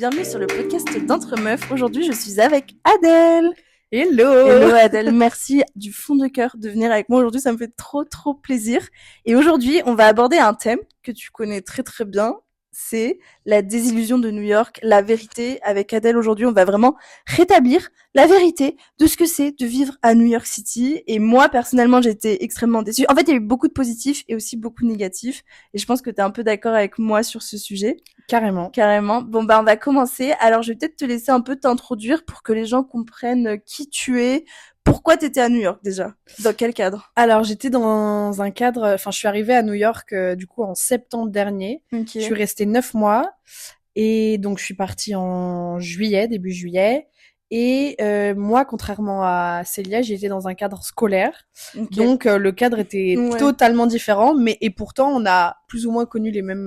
bienvenue sur le podcast d'Entre Meufs. Aujourd'hui, je suis avec Adèle. Hello Hello Adèle, merci du fond de cœur de venir avec moi aujourd'hui, ça me fait trop plaisir. Et aujourd'hui, on va aborder un thème que tu connais très bien, c'est la désillusion de New York, la vérité. Avec Adèle aujourd'hui, on va vraiment rétablir la vérité de ce que c'est de vivre à New York City. Et moi, personnellement, j'étais extrêmement déçue. En fait, il y a eu beaucoup de positifs et aussi beaucoup de négatifs. Et je pense que t'es un peu d'accord avec moi sur ce sujet. Carrément. Bon, on va commencer. Alors, je vais peut-être te laisser un peu t'introduire pour que les gens comprennent qui tu es. Pourquoi t'étais à New York, déjà? Dans quel cadre? Alors, j'étais dans un cadre... Enfin, je suis arrivée à New York, du coup, en septembre dernier. Okay. Je suis restée 9 mois. Et donc, je suis partie en juillet, début juillet. Et moi, contrairement à Célia, j'étais dans un cadre scolaire. Okay. Donc, le cadre était totalement différent. Et pourtant, on a plus ou moins connu les mêmes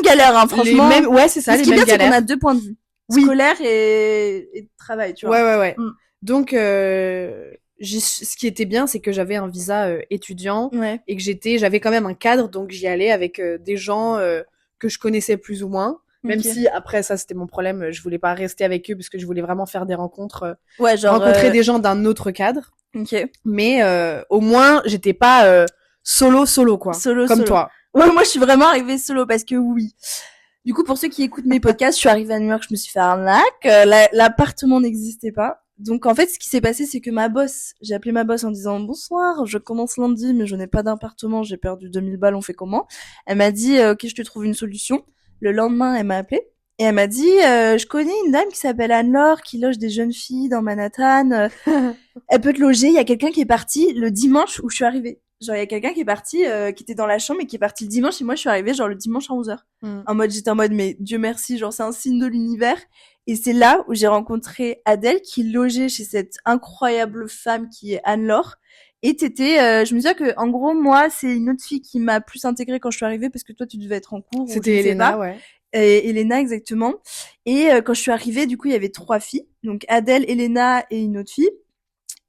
galères, hein, franchement. Ouais, c'est ça, les mêmes galères. Ce qui est bien, c'est qu'on a deux points de vue. Oui. Scolaire et travail, tu vois. Ouais. Donc, ce qui était bien, c'est que j'avais un visa étudiant et que j'avais quand même un cadre, donc j'y allais avec des gens que je connaissais plus ou moins. Même si après ça c'était mon problème, je voulais pas rester avec eux parce que je voulais vraiment faire des rencontres, rencontrer des gens d'un autre cadre. Mais au moins j'étais pas solo quoi, comme toi. Ouais, moi je suis vraiment arrivée solo parce que oui. Du coup, pour ceux qui écoutent mes podcasts, je suis arrivée à New York, je me suis fait arnaque, l'appartement n'existait pas. Donc en fait, ce qui s'est passé, c'est que j'ai appelé ma boss en disant bonsoir, je commence lundi, mais je n'ai pas d'appartement, j'ai perdu 2000 balles, on fait comment? Elle m'a dit ok, je te trouve une solution. Le lendemain, elle m'a appelé et elle m'a dit je connais une dame qui s'appelle Anne-Laure qui loge des jeunes filles dans Manhattan. Elle peut te loger. Il y a quelqu'un qui est parti le dimanche où je suis arrivée. Genre il y a quelqu'un qui est parti qui était dans la chambre et qui est parti le dimanche et moi je suis arrivée genre le dimanche à 11h. J'étais en mode mais Dieu merci, genre c'est un signe de l'univers. Et c'est là où j'ai rencontré Adèle qui logeait chez cette incroyable femme qui est Anne-Laure. Et je me disais que, en gros, moi, c'est une autre fille qui m'a plus intégrée quand je suis arrivée parce que toi, tu devais être en cours. C'était Elena, ouais. Elena, exactement. Et quand je suis arrivée, du coup, il y avait 3 filles. Donc, Adèle, Elena et une autre fille.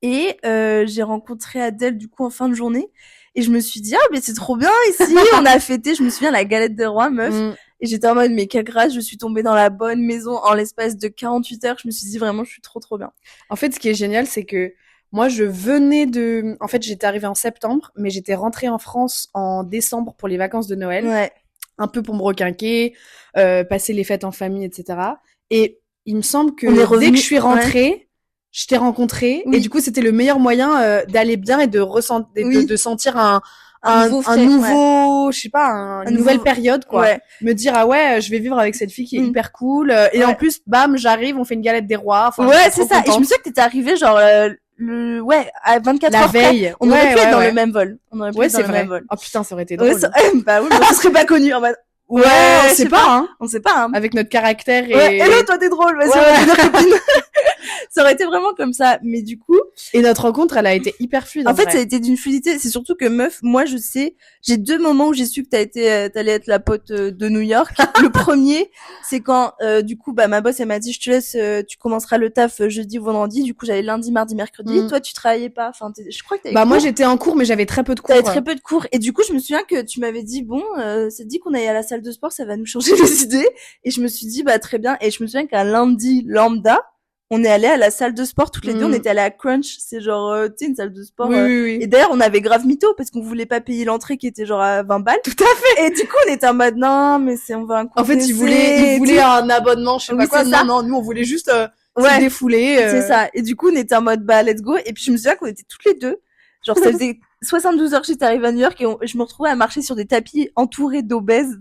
Et j'ai rencontré Adèle, du coup, en fin de journée. Et je me suis dit, mais c'est trop bien ici. On a fêté, je me souviens, la galette des rois, meuf. Et j'étais en mode, mais quelle grâce, je suis tombée dans la bonne maison en l'espace de 48 heures. Je me suis dit, vraiment, je suis trop bien. En fait, ce qui est génial, c'est que moi, en fait, j'étais arrivée en septembre, mais j'étais rentrée en France en décembre pour les vacances de Noël. Ouais. Un peu pour me requinquer, passer les fêtes en famille, etc. Et il me semble que dès que je suis rentrée, je t'ai rencontrée. Oui. Et du coup, c'était le meilleur moyen d'aller bien et de de sentir un nouveau, je sais pas, une nouvelle période, quoi. Ouais. Me dire, je vais vivre avec cette fille qui est hyper cool. Et en plus, bam, j'arrive, on fait une galette des rois. Enfin, c'est ça. Contente. Et je me souviens que t'étais arrivée, genre, à 24 heures veille. Près, on aurait pu être dans le même vol. On aurait pu être dans le même vol. Oh putain, ça aurait été drôle. Bah oui, mais on serait pas connus en mode. On sait pas. On sait pas, hein. Avec notre caractère et... Ouais, hello, toi t'es drôle, vas-y, on va devenir copine. Ça aurait été vraiment comme ça. Mais du coup... Et notre rencontre, elle a été hyper fluide. En fait, ça a été d'une fluidité. C'est surtout que, meuf, moi, je sais, j'ai 2 moments où j'ai su que t'allais être la pote de New York. Le premier, c'est quand, du coup, ma boss, elle m'a dit, je te laisse, tu commenceras le taf jeudi ou vendredi. Du coup, j'avais lundi, mardi, mercredi. Toi, tu travaillais pas. Enfin, je crois que t'avais cours. Moi, j'étais en cours, mais j'avais très peu de cours. T'avais très peu de cours. Et du coup, je me souviens que tu m'avais dit, bon, c'est dit qu'on aille à la salle de sport, ça va nous changer les idées. Et je me suis dit, très bien. Et je me souviens qu'un lundi lambda, on est allé à la salle de sport toutes les deux, on était allé à Crunch, c'est genre tu sais une salle de sport oui. Et d'ailleurs on avait grave mytho parce qu'on voulait pas payer l'entrée qui était genre à 20 balles. Tout à fait. Et du coup on était en mode non mais on va un coup. En fait ils voulaient un abonnement, je sais pas quoi. Non, nous on voulait juste se défouler. C'est ça. Et du coup on était en mode let's go et puis je me souviens qu'on était toutes les deux. Genre ça faisait 72 heures que j'étais arrivée à New York et je me retrouvais à marcher sur des tapis entourés d'obèses.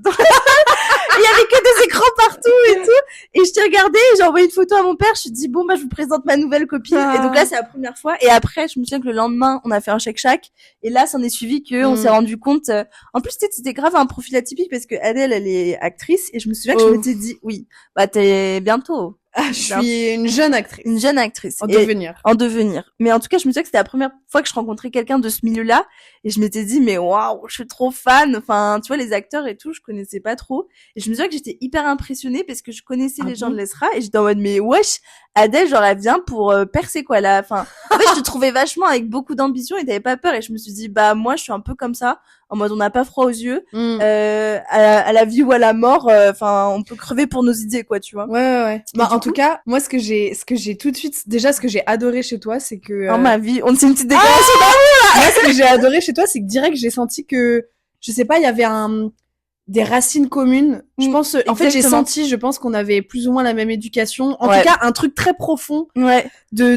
Il y avait que des écrans partout et tout. Et je t'ai regardé, j'ai envoyé une photo à mon père, je lui ai dit, bon, je vous présente ma nouvelle copine. Et donc là, c'est la première fois. Et après, je me souviens que le lendemain, on a fait un shake-shack. Et là, s'en est suivi on s'est rendu compte, en plus, c'était grave un profil atypique parce que Adèle, elle est actrice. Et je me souviens que je m'étais dit, oui, t'es bientôt. Je suis une jeune actrice. Une jeune actrice. En devenir. En devenir. Mais en tout cas, je me souviens que c'était la première fois que je rencontrais quelqu'un de ce milieu-là. Et je m'étais dit, mais waouh, je suis trop fan. Enfin, tu vois, les acteurs et tout, je connaissais pas trop. Et je me souviens que j'étais hyper impressionnée parce que je connaissais les gens de l'ESRA. Et j'étais en mode, mais wesh, Adèle, genre, elle vient pour percer, quoi. Là, enfin, en fait, je te trouvais vachement avec beaucoup d'ambition et t'avais pas peur. Et je me suis dit, moi, je suis un peu comme ça. en mode on n'a pas froid aux yeux, à la vie ou à la mort, enfin on peut crever pour nos idées quoi, tu vois. Ouais. Bah en tout cas, moi ce que j'ai tout de suite, déjà ce que j'ai adoré chez toi, c'est que en ma vie, on c'est une petite déclaration d'amour. Moi ce que j'ai adoré chez toi, c'est que direct j'ai senti que je sais pas, il y avait des racines communes. Je pense, en fait, je pense qu'on avait plus ou moins la même éducation. En tout cas, un truc très profond. Ouais. De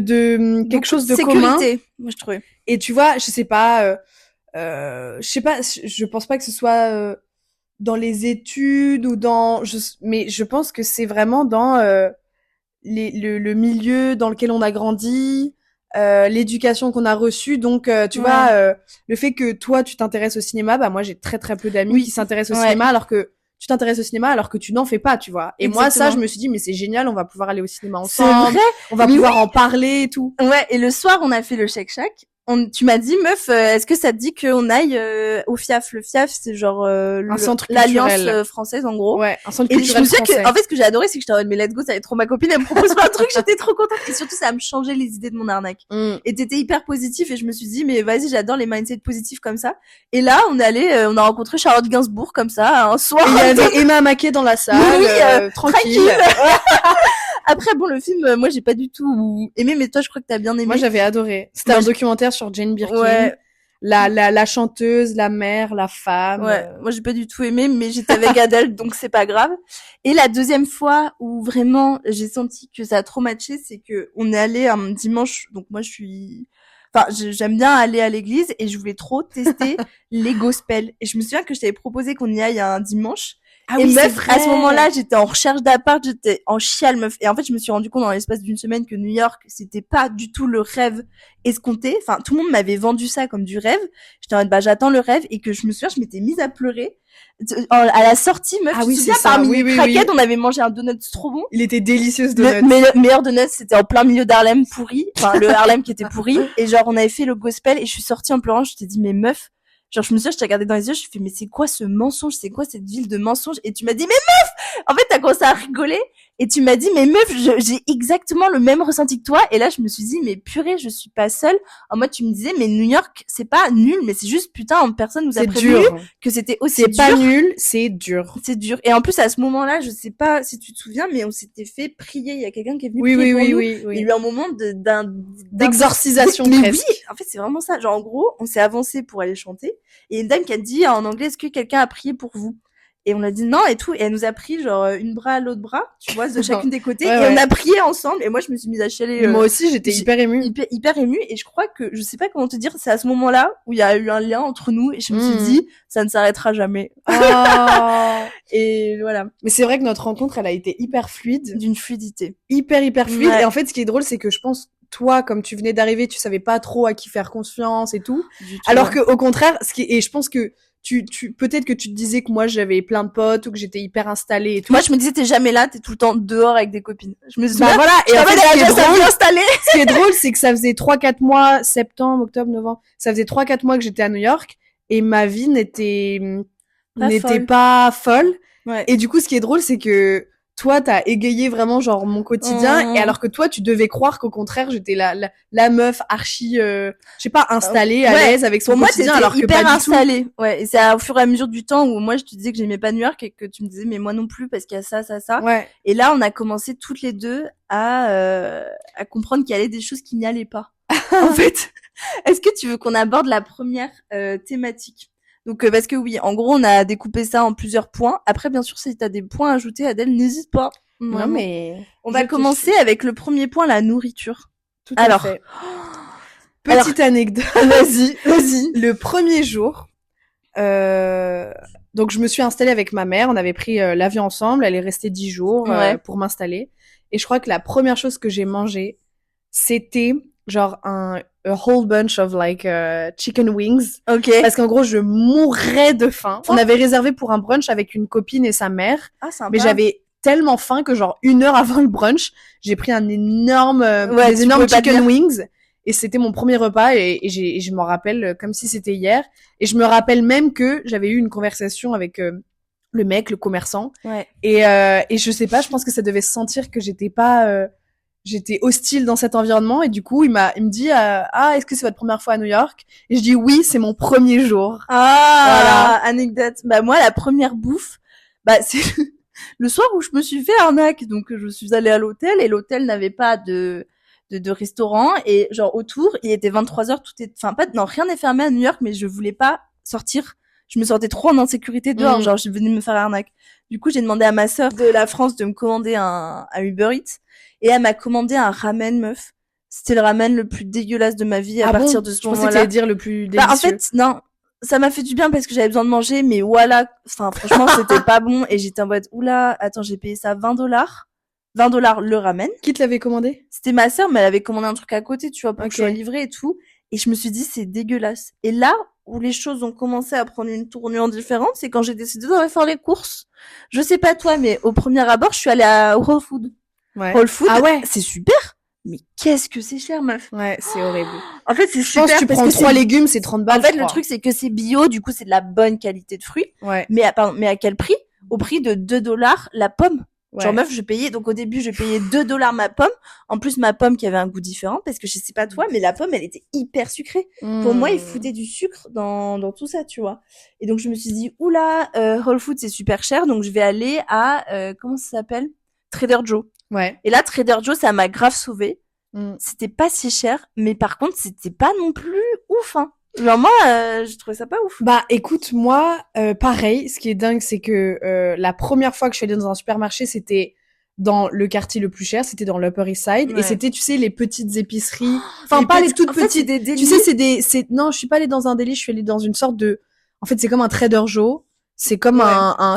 quelque chose de sécurité, commun. Moi, je trouvais. Et tu vois, je sais pas, je pense pas que ce soit dans les études ou mais je pense que c'est vraiment dans le milieu dans lequel on a grandi. L'éducation qu'on a reçue, donc tu vois, le fait que toi tu t'intéresses au cinéma, bah moi j'ai très très peu d'amis qui s'intéressent au cinéma, alors que tu t'intéresses au cinéma alors que tu n'en fais pas, tu vois. Et moi ça, je me suis dit mais c'est génial, on va pouvoir aller au cinéma ensemble, c'est vrai, on va pouvoir en parler et tout. Ouais, et le soir on a fait le Shake Shack. Tu m'as dit, meuf, est-ce que ça te dit qu'on aille au FIAF? Le FIAF, c'est genre un centre l'Alliance française, en gros. Ouais, un centre culturel français. Et je me souviens que, en fait, ce que j'ai adoré, c'est que j'étais en mode, mais let's go, ça va être trop ma copine, elle me propose plein de trucs, j'étais trop contente. Et surtout, ça me changeait les idées de mon arnaque. Et t'étais hyper positif, et je me suis dit, mais vas-y, j'adore les mindsets positifs comme ça. Et là, on a rencontré Charlotte Gainsbourg comme ça, un soir. Et il y avait Emma Mackey dans la salle, tranquille. Après, bon, le film, moi, j'ai pas du tout aimé, mais toi, je crois que t'as bien aimé. Moi, j'avais adoré. C'était un documentaire sur Jane Birkin. Ouais. La chanteuse, la mère, la femme. Ouais. Moi, j'ai pas du tout aimé, mais j'étais avec Adèle, donc c'est pas grave. Et la deuxième fois où vraiment j'ai senti que ça a trop matché, c'est que on est allé un dimanche, donc moi, j'aime bien aller à l'église et je voulais trop tester les gospels. Et je me souviens que je t'avais proposé qu'on y aille un dimanche. Ah et oui, meuf, à ce moment-là, j'étais en recherche d'appart, j'étais en chiale, meuf. Et en fait, je me suis rendu compte dans l'espace d'une semaine que New York, c'était pas du tout le rêve escompté. Enfin, tout le monde m'avait vendu ça comme du rêve. J'étais en mode, j'attends le rêve. Et que je me souviens, je m'étais mise à pleurer. À la sortie, meuf, tu te souviens, parmi les craquettes, on avait mangé un donut trop bon. Il était délicieux, ce donut. Le meilleur donut, c'était en plein milieu d'Harlem pourri. Enfin, le Harlem qui était pourri. Et genre, on avait fait le gospel et je suis sortie en pleurant. Je t'ai dit, mais meuf, genre, je me souviens, je t'ai regardé dans les yeux, je fais, mais c'est quoi ce mensonge? C'est quoi cette ville de mensonges? Et tu m'as dit, mais meuf! En fait, t'as commencé à rigoler. Et tu m'as dit, mais meuf, j'ai exactement le même ressenti que toi. Et là, je me suis dit, mais purée, je suis pas seule. En mode, tu me disais, mais New York, c'est pas nul, mais c'est juste, putain, personne nous a prévenu que c'était aussi dur. C'est pas nul, c'est dur. C'est dur. Et en plus, à ce moment-là, je sais pas si tu te souviens, mais on s'était fait prier. Il y a quelqu'un qui est venu prier pour nous. Il y a eu un moment d'exorcisation presque. Oui, en fait, c'est vraiment ça. Genre, en gros, on s'est avancé pour aller chanter. Et une dame qui a dit en anglais, est-ce que quelqu'un a prié pour vous? Et on a dit non et tout. Et elle nous a pris genre une bras à l'autre bras, tu vois, de chacune des côtés. Et on a prié ensemble. Et moi, je me suis mise à chialer. Moi aussi, j'étais hyper émue. Hyper émue. Et je crois que, je sais pas comment te dire, c'est à ce moment-là où il y a eu un lien entre nous. Et je me suis dit, ça ne s'arrêtera jamais. Et voilà. Mais c'est vrai que notre rencontre, elle a été hyper fluide. D'une fluidité. Hyper fluide. Et en fait, ce qui est drôle, c'est que je pense, toi, comme tu venais d'arriver, tu savais pas trop à qui faire confiance et tout. Alors que, au contraire, et je pense que peut-être que tu te disais que moi j'avais plein de potes ou que j'étais hyper installée et tout. Moi je me disais t'es jamais là, t'es tout le temps dehors avec des copines. Je me disais voilà, et en fait ce qui est drôle, c'est que ça faisait 3-4 mois, septembre, octobre, novembre, ça faisait 3-4 mois que j'étais à New York et ma vie n'était pas folle. Ouais. Et du coup ce qui est drôle c'est que toi, t'as égayé vraiment genre mon quotidien, et alors que toi, tu devais croire qu'au contraire, j'étais la meuf archi, je sais pas, installée, à l'aise avec son quotidien, alors que hyper pas installée. Du tout. Ouais, et c'est au fur et à mesure du temps où moi je te disais que j'aimais pas New York et que tu me disais mais moi non plus parce qu'il y a ça. Ouais. Et là, on a commencé toutes les deux à comprendre qu'il y avait des choses qui n'y allaient pas. En fait, est-ce que tu veux qu'on aborde la première thématique? Donc, parce que oui, en gros, on a découpé ça en plusieurs points. Après, bien sûr, si t'as des points à ajouter, Adèle, n'hésite pas. Non, mais... On va commencer avec le premier point, la nourriture. Tout à fait. Petite anecdote. Vas-y. Le premier jour, donc je me suis installée avec ma mère. On avait pris l'avion ensemble. Elle est restée 10 jours pour m'installer. Et je crois que la première chose que j'ai mangée, c'était genre a whole bunch of like chicken wings. Ok. Parce qu'en gros, je mourrais de faim. On avait réservé pour un brunch avec une copine et sa mère. Ah, sympa. Mais j'avais tellement faim que genre 1 heure avant le brunch, j'ai pris des énormes chicken wings. Et c'était mon premier repas et je m'en rappelle comme si c'était hier. Et je me rappelle même que j'avais eu une conversation avec le mec, le commerçant. Ouais. Et je sais pas, je pense que ça devait se sentir que j'étais pas j'étais hostile dans cet environnement et du coup il me dit est-ce que c'est votre première fois à New York? Et je dis oui, c'est mon premier jour. Voilà. Anecdote. Bah moi la première bouffe, c'est le soir où je me suis fait arnaque. Donc je suis allée à l'hôtel et l'hôtel n'avait pas de restaurant et genre autour, il était 23h, rien n'est fermé à New York, mais je voulais pas sortir. Je me sentais trop en insécurité dehors, genre je venais de me faire arnaque. Du coup, j'ai demandé à ma sœur de la France de me commander un Uber Eats et elle m'a commandé un ramen, meuf. C'était le ramen le plus dégueulasse de ma vie à partir de ce moment-là. Je pensais que t'allais dire le plus délicieux. En fait, non, ça m'a fait du bien parce que j'avais besoin de manger, mais voilà, franchement, c'était pas bon et j'étais en mode oula, attends, j'ai payé ça $20 le ramen. Qui te l'avait commandé? C'était ma sœur, mais elle avait commandé un truc à côté, tu vois, pour que je sois livrée et tout. Et je me suis dit, c'est dégueulasse. Et là où les choses ont commencé à prendre une tournure différente, c'est quand j'ai décidé d'aller faire les courses. Je sais pas toi, mais au premier abord, je suis allée à Whole Foods. Ouais. Whole Foods, c'est super. Mais qu'est-ce que c'est cher, meuf. Ouais, c'est horrible. En fait, c'est super. Je pense que tu prends 3 légumes, c'est 30 balles. En fait, le truc, c'est que c'est bio, du coup, c'est de la bonne qualité de fruits. Ouais. Mais à quel prix? Au prix de $2 la pomme. Ouais. Genre meuf, donc au début, je payais $2 ma pomme. En plus, ma pomme qui avait un goût différent, parce que je sais pas toi, mais la pomme, elle était hyper sucrée. Pour moi, il foutait du sucre dans tout ça, tu vois. Et donc, je me suis dit, oula, Whole Foods, c'est super cher, donc je vais aller à, comment ça s'appelle? Trader Joe. Ouais. Et là, Trader Joe, ça m'a grave sauvée. C'était pas si cher, mais par contre, c'était pas non plus ouf, hein. Genre moi, je trouvais ça pas ouf. Écoute, moi, pareil, ce qui est dingue, c'est que la première fois que je suis allée dans un supermarché, c'était dans le quartier le plus cher, c'était dans l'Upper East Side, et c'était, tu sais, les petites épiceries, pas les toutes petites, tu sais, non, je suis pas allée dans un délit, je suis allée dans une sorte de, en fait, c'est comme un Trader Joe, c'est comme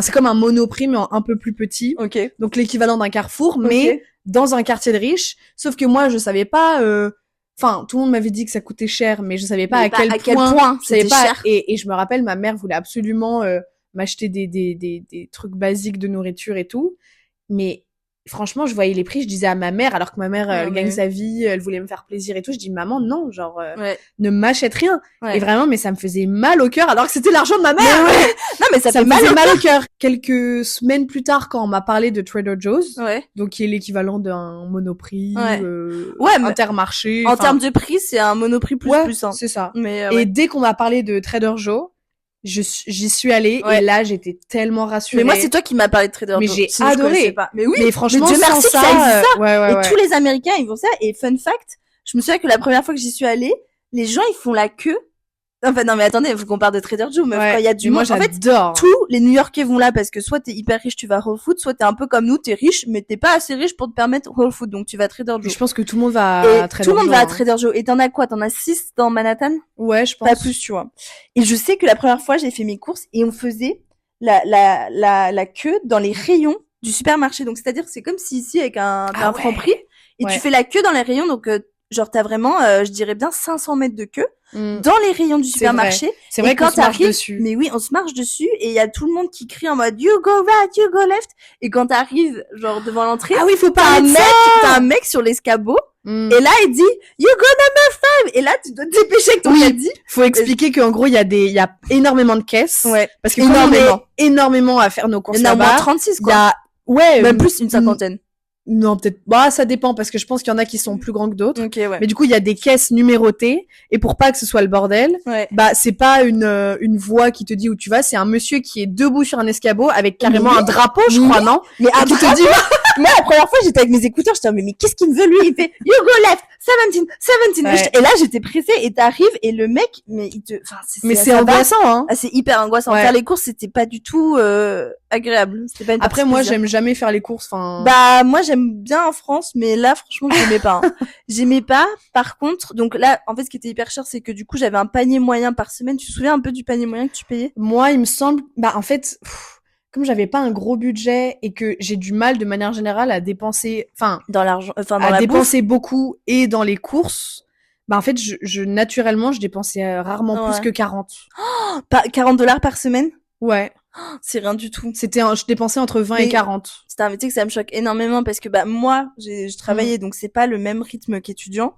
c'est comme un Monoprix, mais un peu plus petit. Okay. Donc l'équivalent d'un Carrefour, mais dans un quartier de riches. Sauf que moi, je savais pas, tout le monde m'avait dit que ça coûtait cher, mais je savais pas à quel point c'était cher. Et je me rappelle, ma mère voulait absolument m'acheter des trucs basiques de nourriture et tout. Mais franchement, je voyais les prix, je disais à ma mère, alors que ma mère, elle gagne sa vie, elle voulait me faire plaisir et tout, je dis, maman, non, genre, ne m'achète rien. Ouais. Et vraiment, mais ça me faisait mal au cœur, alors que c'était l'argent de ma mère. Non, mais ça me faisait mal au cœur. Quelques semaines plus tard, quand on m'a parlé de Trader Joe's, donc qui est l'équivalent d'un Monoprix, Intermarché. En termes de prix, c'est un Monoprix plus, hein. C'est ça. Mais, et dès qu'on m'a parlé de Trader Joe, j'y suis allée et là j'étais tellement rassurée. Mais moi c'est toi qui m'as parlé de Trader Joe. Mais j'ai adoré. Mais oui. Mais franchement, Dieu merci sans ça existe ça. Ouais. Et tous les Américains ils font ça. Et fun fact, je me souviens que la première fois que j'y suis allée, les gens ils font la queue. Enfin non mais attendez, faut qu'on parle de Trader Joe. Quand il y a du monde, en fait, tous les New-Yorkais vont là parce que soit t'es hyper riche, tu vas à Whole Foods, soit t'es un peu comme nous, t'es riche, mais t'es pas assez riche pour te permettre Whole Foods, donc tu vas à Trader Joe. Et je pense que tout le monde va à Trader Joe. Tout le monde va à Trader Joe. Et t'en as quoi? T'en as 6 dans Manhattan? Ouais, je pense. Pas plus, tu vois. Et je sais que la première fois, j'ai fait mes courses et on faisait la queue dans les rayons du supermarché. Donc c'est-à-dire que c'est comme si ici avec un franc prix et tu fais la queue dans les rayons, donc genre t'as vraiment, je dirais bien 500 mètres de queue. Dans les rayons du supermarché. C'est vrai qu'on se marche dessus. Mais oui, on se marche dessus et il y a tout le monde qui crie en mode you go right, you go left. Et quand t'arrives genre devant l'entrée, faut pas t'as un mec sur l'escabeau et là il dit you go number 5 et là tu dois te dépêcher avec ton caddie. Faut expliquer qu'en gros il y a énormément de caisses. Ouais. Parce que énormément à faire nos courses là-bas. Il y en a moins 36 quoi. Même plus une cinquantaine. Non, peut-être. Ça dépend parce que je pense qu'il y en a qui sont plus grands que d'autres. Okay, Mais du coup, il y a des caisses numérotées et pour pas que ce soit le bordel, c'est pas une voix qui te dit où tu vas, c'est un monsieur qui est debout sur un escabeau avec carrément un drapeau, je crois, non? Mais un drapeau. Moi, la première fois, j'étais avec mes écouteurs, j'étais mais qu'est-ce qu'il me veut lui? Il fait you go left, 17. Et là, j'étais pressée et t'arrives et le mec, mais c'est angoissant, hein. Ah, c'est hyper angoissant. Faire les courses, c'était pas du tout agréable. C'était pas une Après, moi, j'aime jamais faire les courses. Moi, j'aime bien en France, mais là, franchement, j'aimais pas. Hein. J'aimais pas. Par contre, donc là, en fait, ce qui était hyper cher, c'est que du coup, j'avais un panier moyen par semaine. Tu te souviens un peu du panier moyen que tu payais? Moi, il me semble, en fait, comme j'avais pas un gros budget et que j'ai du mal de manière générale à dépenser, dans l'argent, à dépenser beaucoup et dans les courses. En fait, naturellement, je dépensais rarement plus que 40. Oh, $40 par semaine? Ouais. C'est rien du tout. Je dépensais entre 20 et 40. C'est un métier que ça me choque énormément parce que moi, je travaillais donc c'est pas le même rythme qu'étudiant.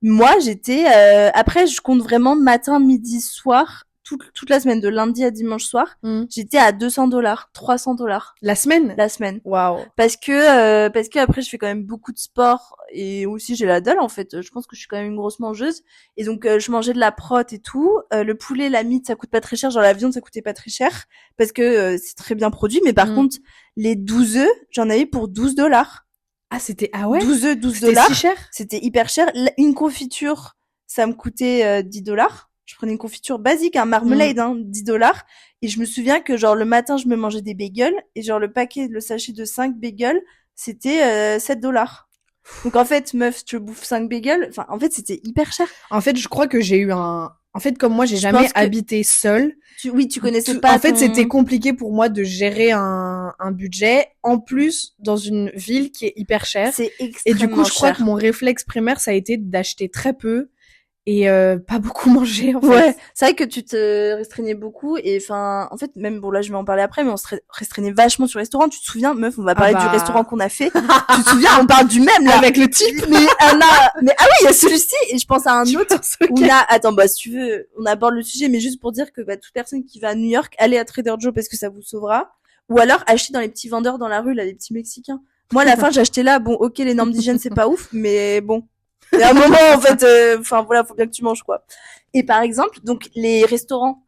Moi, j'étais après je compte vraiment matin, midi, soir, toute la semaine, de lundi à dimanche soir, j'étais à $200, $300. La semaine? La semaine. Waouh. Parce que après, je fais quand même beaucoup de sport et aussi j'ai la dalle, en fait. Je pense que je suis quand même une grosse mangeuse. Et donc, je mangeais de la prot et tout. Le poulet, la mythe, ça coûte pas très cher. Genre, la viande, ça coûtait pas très cher parce que c'est très bien produit. Mais par contre, les 12 œufs, j'en avais pour $12. Ah, ah ouais? 12 œufs, $12. C'était si cher? C'était hyper cher. Une confiture, ça me coûtait $10. Je prenais une confiture basique, un marmelade, $10. Et je me souviens que genre le matin, je me mangeais des bagels et genre le sachet de 5 bagels, c'était $7. Donc en fait, meuf, tu bouffes 5 bagels. Enfin, en fait, c'était hyper cher. En fait, je crois que j'ai eu En fait, comme moi, j'ai jamais habité seule. Tu connaissais pas. En fait, c'était compliqué pour moi de gérer un budget. En plus, dans une ville qui est hyper chère. C'est extrêmement cher. Et du coup, je crois que mon réflexe primaire, ça a été d'acheter très peu et pas beaucoup manger, en fait. Ouais, c'est vrai que tu te restreignais beaucoup et enfin, en fait, même, bon là je vais en parler après, mais on se restreignait vachement sur le restaurant. Tu te souviens, meuf, on va parler du restaurant qu'on a fait. Tu te souviens, on parle du même là. Avec le type. Mais ah oui, il y a celui-ci et je pense à un autre où attends, si tu veux, on aborde le sujet, mais juste pour dire que toute personne qui va à New York, allez à Trader Joe parce que ça vous sauvera. Ou alors, achetez dans les petits vendeurs dans la rue, là, les petits Mexicains. Moi, à la fin, j'ai acheté là, bon, ok, les normes d'hygiène, c'est pas ouf, mais bon. Et à un moment, en fait, enfin voilà, faut bien que tu manges quoi. Et par exemple, donc les restaurants,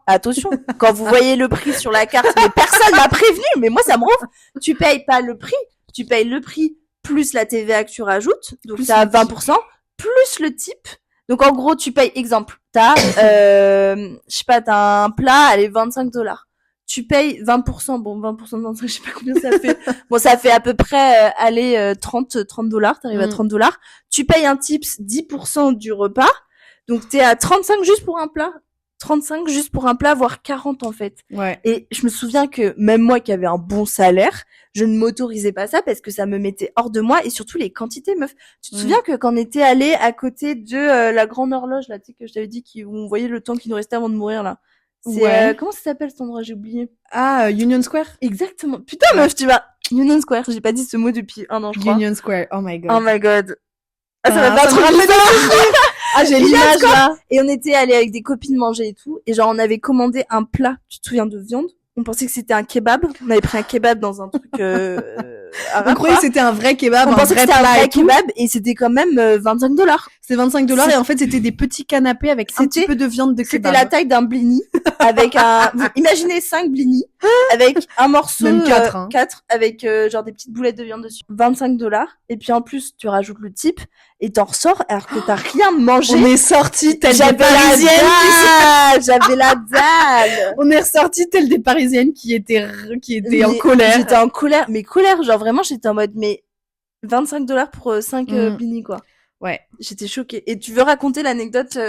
attention, quand vous voyez le prix sur la carte, mais personne m'a prévenu, mais moi ça me rend. Tu payes pas le prix, tu payes le prix plus la TVA que tu rajoutes, donc t'as 20%, plus le type. Donc en gros, tu payes, exemple, t'as, je sais pas, t'as un plat, allez, $25. Tu payes 20%, bon, 20% de 25, je sais pas combien ça fait. Bon, ça fait à peu près, $30, t'arrives à $30. Tu payes un tips 10% du repas. Donc, t'es à 35 juste pour un plat. 35 juste pour un plat, voire 40 en fait. Ouais. Et je me souviens que même moi qui avais un bon salaire, je ne m'autorisais pas ça parce que ça me mettait hors de moi et surtout les quantités, meuf. Tu te souviens que quand on était allé à côté de la grande horloge, là, tu sais, que je t'avais dit où on voyait le temps qui nous restait avant de mourir, là. C'est comment ça s'appelle cet endroit, j'ai oublié. Ah, Union Square. Exactement. Putain, meuf, tu vas Union Square. J'ai pas dit ce mot depuis un an, je crois. Union Square. Oh my god. Oh my god. Ah, ça va pas trop Ah, j'ai l'image là. Et on était allé avec des copines manger et tout, et genre on avait commandé un plat. Tu te souviens de viande? On pensait que c'était un kebab. On avait pris un kebab dans un truc arabe. On croyait que c'était un vrai kebab. On pensait que c'était un vrai kebab et c'était quand même $25. C'était $25 et en fait c'était des petits canapés avec un petit peu de viande de kebab. C'était la taille d'un blini avec imaginez 5 blinis avec un morceau, même 4, 4 avec genre des petites boulettes de viande dessus. $25 et puis en plus tu rajoutes le type et t'en ressors alors que t'as rien mangé. On est sortis telles des Parisiennes. J'avais la dalle. On est ressortis telles des Parisiennes qui étaient en colère. J'étais en colère, mais colère, genre vraiment j'étais en mode mais $25 pour 5 blinis quoi. Ouais. J'étais choquée. Et tu veux raconter l'anecdote où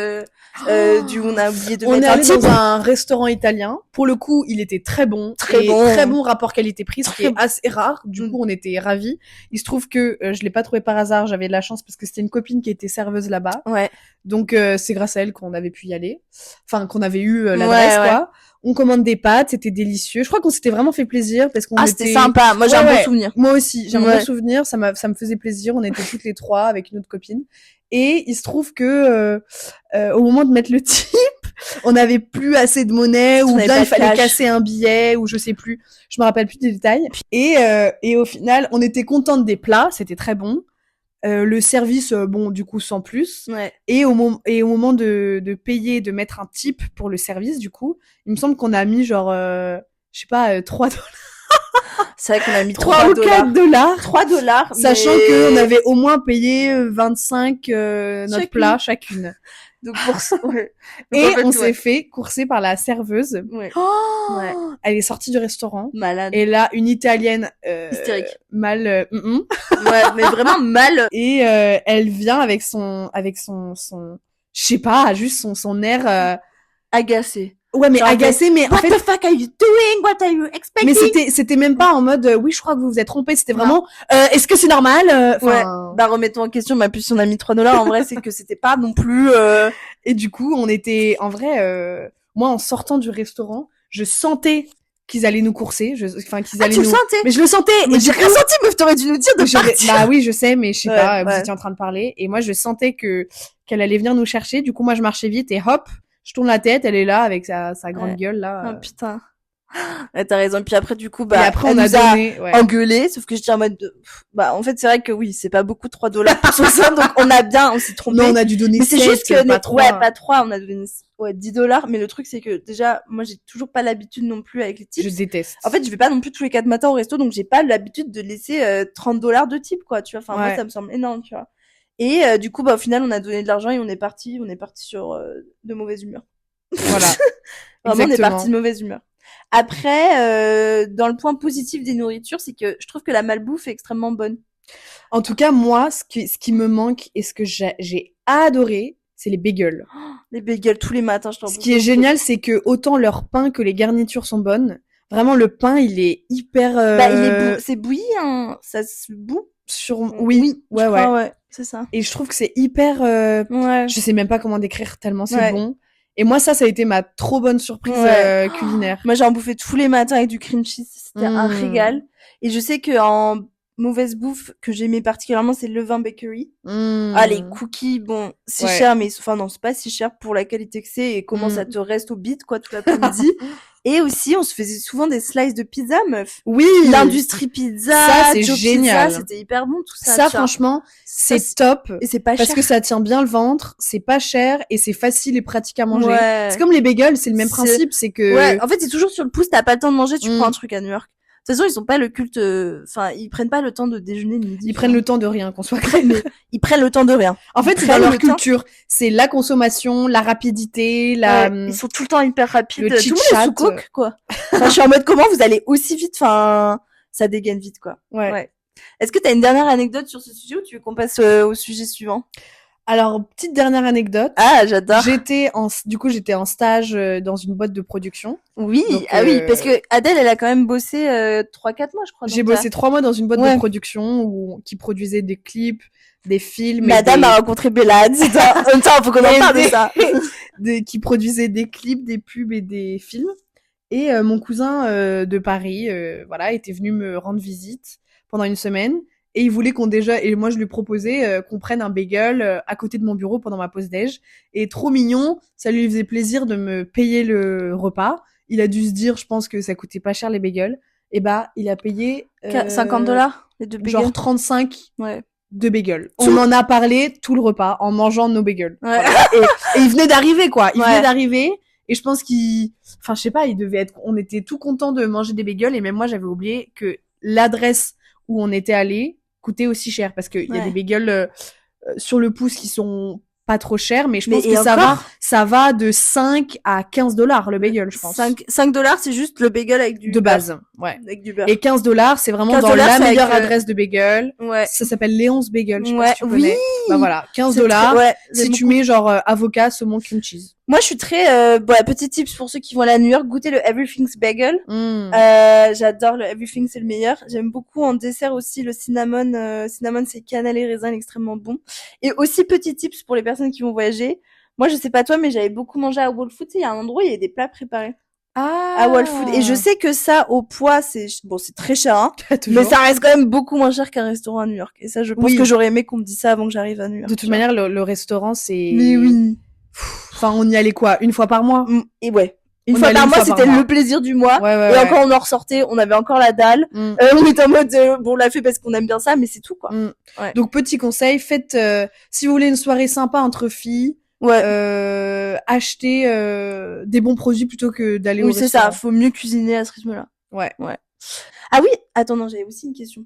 on a oublié de mettre un type? On est allé dans un restaurant italien. Pour le coup, il était très bon. Très bon rapport qualité-prix, ce qui est assez rare. Du coup, on était ravis. Il se trouve que je l'ai pas trouvé par hasard. J'avais de la chance parce que c'était une copine qui était serveuse là-bas. Ouais. Donc, c'est grâce à elle qu'on avait pu y aller. Enfin, qu'on avait eu l'adresse, quoi. On commande des pâtes, c'était délicieux. Je crois qu'on s'était vraiment fait plaisir parce qu'on c'était sympa. Moi, j'ai un bon souvenir. Moi aussi, j'ai un bon souvenir. Ça me faisait plaisir. On était toutes les trois avec une autre copine. Et il se trouve que au moment de mettre le type, on n'avait plus assez de monnaie ou bien il fallait casser un billet ou je sais plus. Je me rappelle plus des détails. Et au final, on était contente des plats, c'était très bon. Le service, bon, du coup, sans plus. Ouais. Et au moment de payer, de mettre un tip pour le service, du coup, il me semble qu'on a mis genre, je sais pas, $3. C'est vrai qu'on a mis 3 ou 4 dollars. $3. Sachant qu'on avait au moins payé 25 notre plat chacune. Donc pour ça, Et on s'est fait courser par la serveuse. Ouais. Oh Elle est sortie du restaurant. Malade. Et là, une italienne hystérique. Mal Ouais, mais vraiment mal. Et elle vient avec son je sais pas, juste son air agacé. Ouais, mais agacé, mais en fait, what the fuck are you doing? What are you expecting? Mais c'était même pas en mode oui, je crois que vous vous êtes trompé, c'était vraiment est-ce que c'est normal? Ouais. Bah remettons en question, mais plus on a mis $3, en vrai, c'est que c'était pas non plus Et du coup, on était en vrai moi en sortant du restaurant, je sentais qu'ils allaient nous courser, qu'ils allaient tu le sentais? Mais je le sentais. Mais j'ai rien senti, meuf, t'aurais dû nous dire de partir. Bah oui, je sais, mais je sais pas, vous étiez en train de parler et moi je sentais qu'elle allait venir nous chercher. Du coup, moi je marchais vite et hop, Je tourne la tête, elle est là avec sa grande gueule là. Oh putain. Ouais, t'as raison. Puis après, du coup, Et après, on a donné, engueulé, sauf que je dis en mode en fait, c'est vrai que oui, c'est pas beaucoup, $3 pour 60, donc on s'est trompé. Non, on a dû donner mais c'est 7, juste que, pas 3. Ouais, pas 3, on a donné, $10, mais le truc, c'est que, déjà, moi, j'ai toujours pas l'habitude non plus avec les tips. Je déteste. En fait, je vais pas non plus tous les 4 matins au resto, donc j'ai pas l'habitude de laisser, $30 de tip, quoi, tu vois. Enfin, moi, ça me semble énorme, tu vois. Et, du coup, au final, on a donné de l'argent et on est parti sur, de mauvaise humeur. Voilà. Vraiment, on est parti de mauvaise humeur. Après, dans le point positif des nourritures, c'est que je trouve que la malbouffe est extrêmement bonne. En tout cas, moi, ce qui me manque et ce que j'ai adoré, c'est les bagels. Les bagels tous les matins, je t'en Ce qui est génial, c'est que autant leur pain que les garnitures sont bonnes. Vraiment, le pain, il est hyper... c'est bouilli, hein. Ça se bout. Oui, ouais. C'est ça. Et je trouve que c'est hyper... Je sais même pas comment décrire tellement c'est bon. Et moi, ça a été ma trop bonne surprise culinaire. Moi, j'en bouffais tous les matins avec du cream cheese. C'était un régal. Et je sais que en mauvaise bouffe que j'aimais particulièrement, c'est Levain Bakery. Ah, les cookies, bon, c'est cher, mais enfin non, c'est pas si cher pour la qualité que c'est et comment ça te reste au bit, quoi, tout l'après-midi. Et aussi, on se faisait souvent des slices de pizza, meuf. Oui. L'industrie pizza. Ça, c'est génial. Pizza, c'était hyper bon, tout ça. Ça, franchement, c'est top. Et c'est pas cher. Parce que ça tient bien le ventre, c'est pas cher et c'est facile et pratique à manger. Ouais. C'est comme les bagels, c'est le même principe, c'est que... Ouais, en fait, c'est toujours sur le pouce, t'as pas le temps de manger, tu prends un truc à New York. De toute façon, ils ont pas le culte, enfin, ils prennent pas le temps de déjeuner le midi. Ils prennent le temps de rien, qu'on soit clair. Ils prennent le temps de rien. En fait, c'est dans leur culture. C'est la consommation, la rapidité, ils sont tout le temps hyper rapides. Le tout le monde est sous coke, quoi. Enfin, je suis en mode, comment vous allez aussi vite? Enfin, ça dégaine vite, quoi. Ouais. Est-ce que t'as une dernière anecdote sur ce sujet ou tu veux qu'on passe au sujet suivant? Alors, petite dernière anecdote. Ah, j'adore. J'étais en stage dans une boîte de production. Oui, donc, oui, parce que Adèle, elle a quand même bossé 3-4 mois, je crois. J'ai bossé 3 mois dans une boîte de production qui produisait des clips, des films. Madame a rencontré Bella Hadid. En même temps, faut qu'on en parle de ça. Qui produisait des clips, des pubs et des films. Et mon cousin de Paris, était venu me rendre visite pendant une semaine. Et il voulait et moi je lui proposais qu'on prenne un bagel à côté de mon bureau pendant ma pause déj. Et trop mignon, ça lui faisait plaisir de me payer le repas. Il a dû se dire, je pense que ça coûtait pas cher les bagels. Et il a payé $50 les deux bagels. Genre 35 de bagels. On en a parlé tout le repas en mangeant nos bagels. Ouais. Voilà. Et il venait d'arriver, quoi. Il venait d'arriver. Et je pense enfin, je sais pas, on était tout contents de manger des bagels. Et même moi, j'avais oublié que l'adresse où on était allé coûtait aussi cher parce qu'il y a des bagels sur le pouce qui sont pas trop chers, mais je pense que ça va de 5 à $15 le bagel, je pense. $5, c'est juste le bagel avec du de base, ouais. Avec du beurre. Et $15, c'est vraiment dans la meilleure adresse de bagel. Ouais. Ça s'appelle Léonce Bagel, je sais pas si tu connais. Bah voilà, $15 si tu mets genre avocat, saumon, cream cheese. Moi, je suis très petit tips pour ceux qui vont aller à New York, goûter le Everything's Bagel. J'adore le Everything, c'est le meilleur. J'aime beaucoup en dessert aussi le cinnamon. Cinnamon, c'est cannelle et raisin, il est extrêmement bon. Et aussi petit tips pour les personnes qui vont voyager. Moi, je sais pas toi, mais j'avais beaucoup mangé à Whole Foods. Il y a un endroit où il y a des plats préparés. À Whole Foods. Et je sais que ça, au poids, c'est très cher, hein. Mais ça reste quand même beaucoup moins cher qu'un restaurant à New York. Et ça, je pense que j'aurais aimé qu'on me dise ça avant que j'arrive à New York. De toute manière, le restaurant, c'est... Mais oui. Enfin, on y allait quoi? Une fois par mois? Et une fois par mois, c'était le plaisir du mois. Et encore, on en ressortait, on avait encore la dalle. On était en mode, on l'a fait parce qu'on aime bien ça, mais c'est tout, quoi. Donc, petit conseil, faites, si vous voulez une soirée sympa entre filles, achetez des bons produits plutôt que d'aller au restaurant. Oui, c'est ça, faut mieux cuisiner à ce rythme-là. Ouais. Ah oui, attends, non, j'avais aussi une question.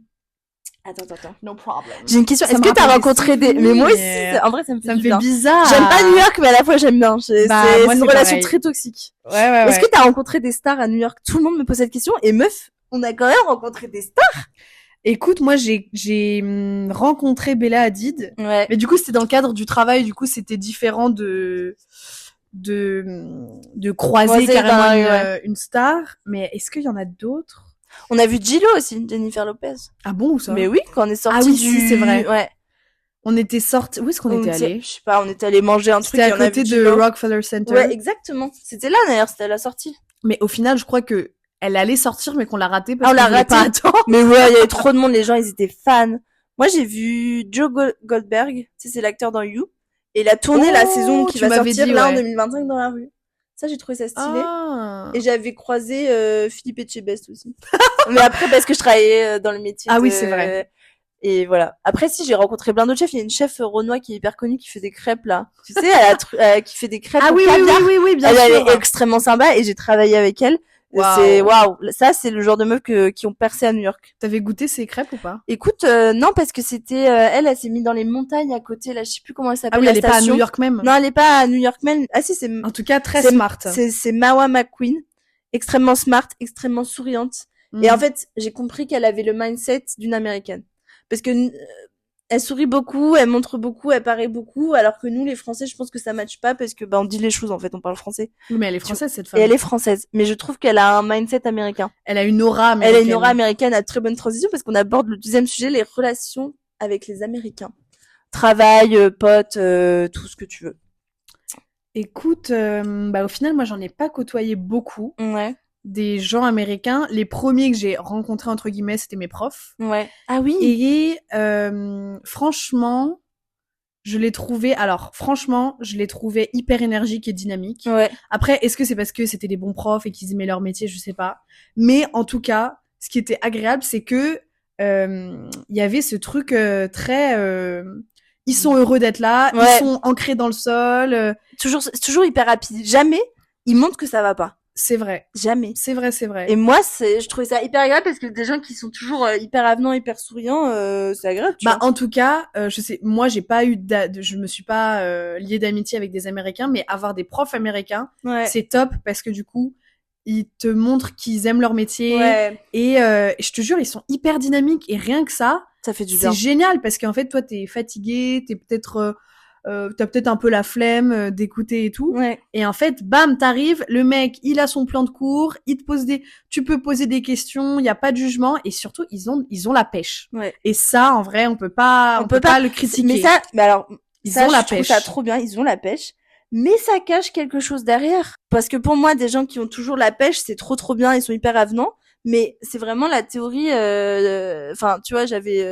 Attends. No problem. J'ai une question. Est-ce que t'as rencontré des... Mais moi aussi, en vrai, ça me fait bizarre. J'aime pas New York, mais à la fois, j'aime bien. C'est une relation très toxique. Ouais. Est-ce que t'as rencontré des stars à New York? Tout le monde me pose cette question. Et meuf, on a quand même rencontré des stars. Écoute, moi, j'ai rencontré Bella Hadid. Ouais. Mais du coup, c'était dans le cadre du travail. Du coup, c'était différent de croiser carrément une star. Mais est-ce qu'il y en a d'autres? On a vu J-Lo aussi, Jennifer Lopez. Ah bon, ou ça? Mais oui, quand on est sorti. Ah oui, si, c'est vrai. Ouais. On était sortis. Où est-ce qu'on était allés? Je sais pas, on était allés manger un truc. C'était à côté de Rockefeller Center. Ouais, exactement. C'était là d'ailleurs, c'était à la sortie. Mais au final, je crois que elle allait sortir, mais qu'on l'a raté parce qu'on l'a raté. Pas attendre. Mais ouais, il y avait trop de monde, les gens, ils étaient fans. Moi, j'ai vu Joe Goldberg, tu sais, c'est l'acteur dans You. Et il a tourné la saison qui va sortir dit, là en 2025 dans la rue. Ça, j'ai trouvé ça stylé. Et j'avais croisé Philippe Etchebest aussi. Mais après, parce que je travaillais dans le métier. Ah oui, c'est vrai. Et voilà. Après, si, j'ai rencontré plein d'autres chefs. Il y a une chef renois qui est hyper connue qui fait des crêpes, là. Tu sais, qui fait des crêpes. Ah oui, oui, bien sûr. Elle est extrêmement sympa et j'ai travaillé avec elle. Wow. C'est waouh, ça c'est le genre de meufs qui ont percé à New York. T'avais goûté ces crêpes ou pas? Écoute, non parce que c'était elle s'est mise dans les montagnes à côté là, je sais plus comment elle s'appelle. Ah oui, elle est pas à New York même. Non, elle est pas à New York même. Ah si, c'est en tout cas très smart. C'est Mawa McQueen, extrêmement smart, extrêmement souriante. Et en fait, j'ai compris qu'elle avait le mindset d'une américaine parce que elle sourit beaucoup, elle montre beaucoup, elle paraît beaucoup, alors que nous, les Français, je pense que ça matche pas parce que, on dit les choses, en fait, on parle français. Oui, mais elle est française, cette femme. Et elle est française. Mais je trouve qu'elle a un mindset américain. Elle a une aura américaine. Elle a une aura américaine à très bonne transition parce qu'on aborde le deuxième sujet, les relations avec les Américains. Travail, potes, tout ce que tu veux. Écoute, au final, moi, j'en ai pas côtoyé beaucoup. Ouais. Des gens américains. Les premiers que j'ai rencontrés, entre guillemets, c'était mes profs. Ouais. Ah oui. Et franchement, je les trouvais hyper énergiques et dynamiques. Ouais. Après, est-ce que c'est parce que c'était des bons profs et qu'ils aimaient leur métier, je sais pas. Mais en tout cas, ce qui était agréable, c'est que y avait ce truc très... ils sont heureux d'être là, ouais. Ils sont ancrés dans le sol. Toujours hyper rapide. Jamais ils montrent que ça va pas. C'est vrai. Jamais. C'est vrai. Et moi, je trouvais ça hyper agréable parce que des gens qui sont toujours hyper avenants, hyper souriants, c'est agréable. Tu vois. En tout cas, je sais, moi, j'ai pas eu je me suis pas liée d'amitié avec des Américains, mais avoir des profs américains, ouais. C'est top parce que du coup, ils te montrent qu'ils aiment leur métier. Ouais. Et je te jure, ils sont hyper dynamiques et rien que ça fait du bien. C'est génial parce qu'en fait, toi, t'es fatigué, t'es peut-être t'as peut-être un peu la flemme d'écouter et tout. Ouais. Et en fait, bam, t'arrives, le mec, il a son plan de cours, il te pose tu peux poser des questions, il y a pas de jugement et surtout ils ont la pêche. Ouais. Et ça, en vrai, on peut pas le critiquer. Mais alors, ils ont la pêche. Je trouve ça trop bien, ils ont la pêche. Mais ça cache quelque chose derrière. Parce que pour moi, des gens qui ont toujours la pêche, c'est trop bien, ils sont hyper avenants. Mais c'est vraiment la théorie, enfin, tu vois, j'avais,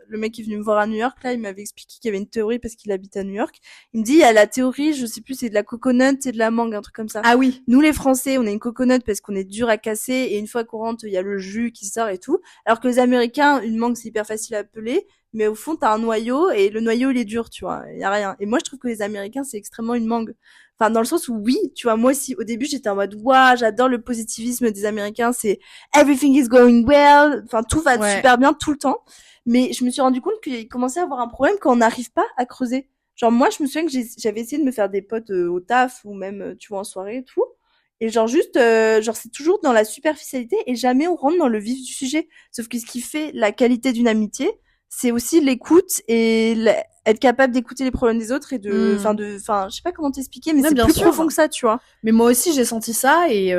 le mec qui est venu me voir à New York, là, il m'avait expliqué qu'il y avait une théorie parce qu'il habite à New York. Il me dit, il y a la théorie, je sais plus, c'est de la coconut et de la mangue, un truc comme ça. Ah oui. Nous, les Français, on a une coconut parce qu'on est dur à casser et une fois qu'on rentre, il y a le jus qui sort et tout. Alors que les Américains, une mangue, c'est hyper facile à peler. Mais au fond, t'as un noyau et le noyau, il est dur, tu vois. Il y a rien. Et moi, je trouve que les Américains, c'est extrêmement une mangue. Enfin, dans le sens où oui, tu vois, moi aussi, au début, j'étais en mode, waouh, j'adore le positivisme des Américains, c'est everything is going well. Enfin, tout va super bien tout le temps. Mais je me suis rendu compte qu'il commençait à avoir un problème quand on n'arrive pas à creuser. Genre, moi, je me souviens que j'avais essayé de me faire des potes au taf ou même, tu vois, en soirée et tout. Et genre juste, c'est toujours dans la superficialité et jamais on rentre dans le vif du sujet. Sauf que ce qui fait la qualité d'une amitié, c'est aussi l'écoute et être capable d'écouter les problèmes des autres et de je sais pas comment t'expliquer, mais c'est plus profond que ça, tu vois. Mais moi aussi j'ai senti ça et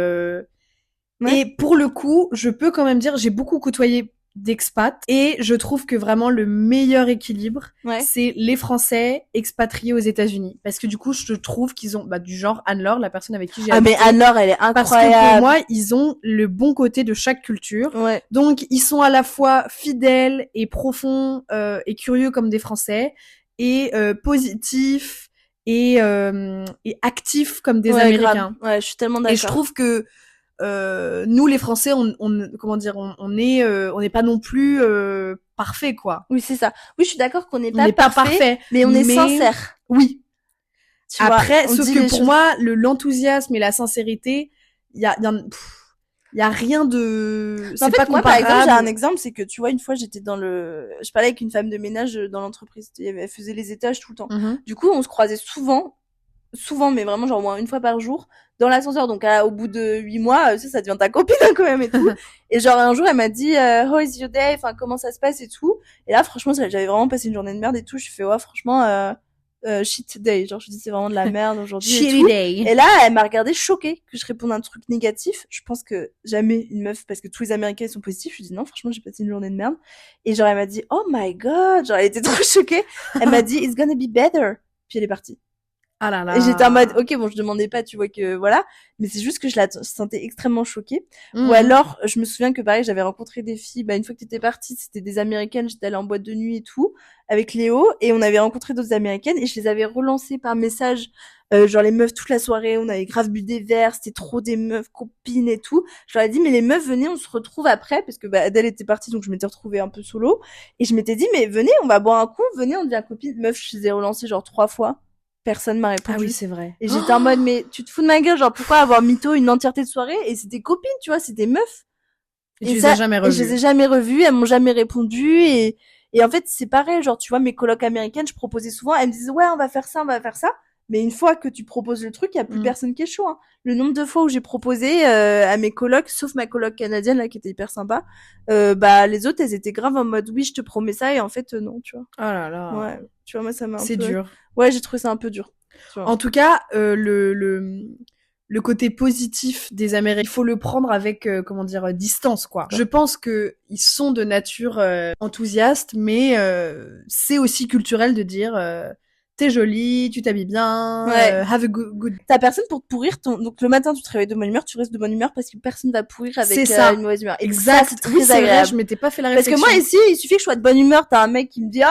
pour le coup, je peux quand même dire, j'ai beaucoup côtoyé d'expats et je trouve que vraiment le meilleur équilibre, c'est les Français expatriés aux États-Unis parce que du coup, je trouve qu'ils ont du genre Anne-Laure, la personne avec qui j'ai habité. Mais Anne-Laure, elle est incroyable. Parce que pour moi, ils ont le bon côté de chaque culture. Ouais. Donc, ils sont à la fois fidèles et profonds et curieux comme des Français et positifs et actifs comme des Américains. Grave. Ouais, je suis tellement d'accord. Et je trouve que nous les Français on n'est pas non plus parfait quoi. Oui, c'est ça. Oui, je suis d'accord qu'on n'est pas parfait, mais on est sincère. Oui. Tu après sauf que pour moi l'enthousiasme et la sincérité, il y a rien de c'est pas comparable. Moi par exemple, j'ai un exemple, c'est que tu vois, une fois je parlais avec une femme de ménage dans l'entreprise, elle faisait les étages tout le temps. Du coup, on se croisait souvent, mais vraiment genre au moins une fois par jour dans l'ascenseur. Donc au bout de 8 mois, ça devient ta copine quand même et tout. Et genre un jour elle m'a dit how is your day, enfin comment ça se passe et tout. Et là franchement j'avais vraiment passé une journée de merde et tout. Je fais franchement shit day, genre je dis c'est vraiment de la merde aujourd'hui. Shitty day. Et là elle m'a regardé choquée que je réponde à un truc négatif. Je pense que jamais une meuf, parce que tous les Américains ils sont positifs, je lui dis non franchement j'ai passé une journée de merde. Et genre elle m'a dit oh my god, genre elle était trop choquée. Elle m'a dit it's gonna be better. Puis elle est partie. Ah là là. Et j'étais en mode, ok, bon, je demandais pas, tu vois que voilà, mais c'est juste que je la sentais extrêmement choquée. Ou alors, je me souviens que pareil, j'avais rencontré des filles, une fois que t'étais partie, c'était des Américaines, j'étais allée en boîte de nuit et tout, avec Léo, et on avait rencontré d'autres Américaines, et je les avais relancées par message, genre les meufs toute la soirée, on avait grave bu des verres, c'était trop des meufs copines et tout. Je leur ai dit, mais les meufs, venez, on se retrouve après, parce que Adèle était partie, donc je m'étais retrouvée un peu solo, et je m'étais dit, mais venez, on va boire un coup, venez, on devient copines. Meuf, je les ai relancées genre 3 fois. Personne m'a répondu. Ah oui, c'est vrai. Et j'étais en mode, mais tu te fous de ma gueule, genre, pourquoi avoir mytho une entièreté de soirée? Et c'était copines, tu vois, c'était meufs. Et tu les as jamais revues. Et je les ai jamais revues, elles m'ont jamais répondu, et en fait, c'est pareil, genre, tu vois, mes colocs américaines, je proposais souvent, elles me disaient, ouais, on va faire ça, on va faire ça. Mais une fois que tu proposes le truc, il y a plus personne qui est chaud, hein. Le nombre de fois où j'ai proposé, à mes colocs, sauf ma coloc canadienne, là, qui était hyper sympa, les autres, elles étaient grave en mode, oui, je te promets ça, et en fait, non, tu vois. Oh là là. Ouais. Tu vois, moi, ça m'a C'est dur. Ouais, j'ai trouvé ça un peu dur. En tout cas, le côté positif des Américains, il faut le prendre avec distance, quoi. Je pense que ils sont de nature enthousiastes, mais c'est aussi culturel de dire t'es jolie, tu t'habilles bien, have a good. T'as personne pour te pourrir donc le matin tu te réveilles de bonne humeur, tu restes de bonne humeur parce que personne va pourrir avec une mauvaise humeur. Exact. C'est très agréable. Vrai, je m'étais pas fait la réflexion. Parce que moi ici, il suffit que je sois de bonne humeur, t'as un mec qui me dit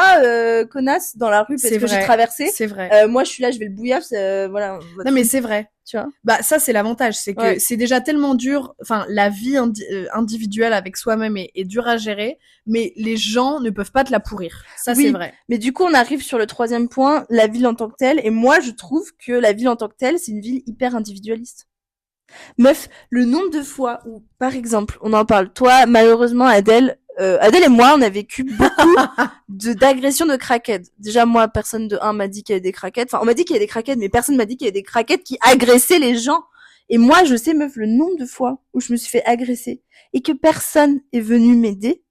connasse dans la rue parce que j'ai traversé. C'est vrai. Moi je suis là, je vais le bouillaf, voilà. Non mais c'est vrai. Tu vois. Bah ça c'est l'avantage, c'est que c'est déjà tellement dur, enfin la vie individuelle avec soi-même est dure à gérer, mais les gens ne peuvent pas te la pourrir. Ça c'est vrai. Mais du coup on arrive sur le 3e point, la ville en tant que telle, et moi je trouve que la ville en tant que telle, c'est une ville hyper individualiste. Meuf, le nombre de fois où, par exemple, on en parle, toi, malheureusement, Adèle et moi, on a vécu beaucoup d'agressions de crackheads. Déjà, moi, personne de 1 m'a dit qu'il y avait des crackheads. Enfin, on m'a dit qu'il y avait des crackheads, mais personne m'a dit qu'il y avait des crackheads qui agressaient les gens. Et moi, je sais, meuf, le nombre de fois où je me suis fait agresser et que personne est venu m'aider.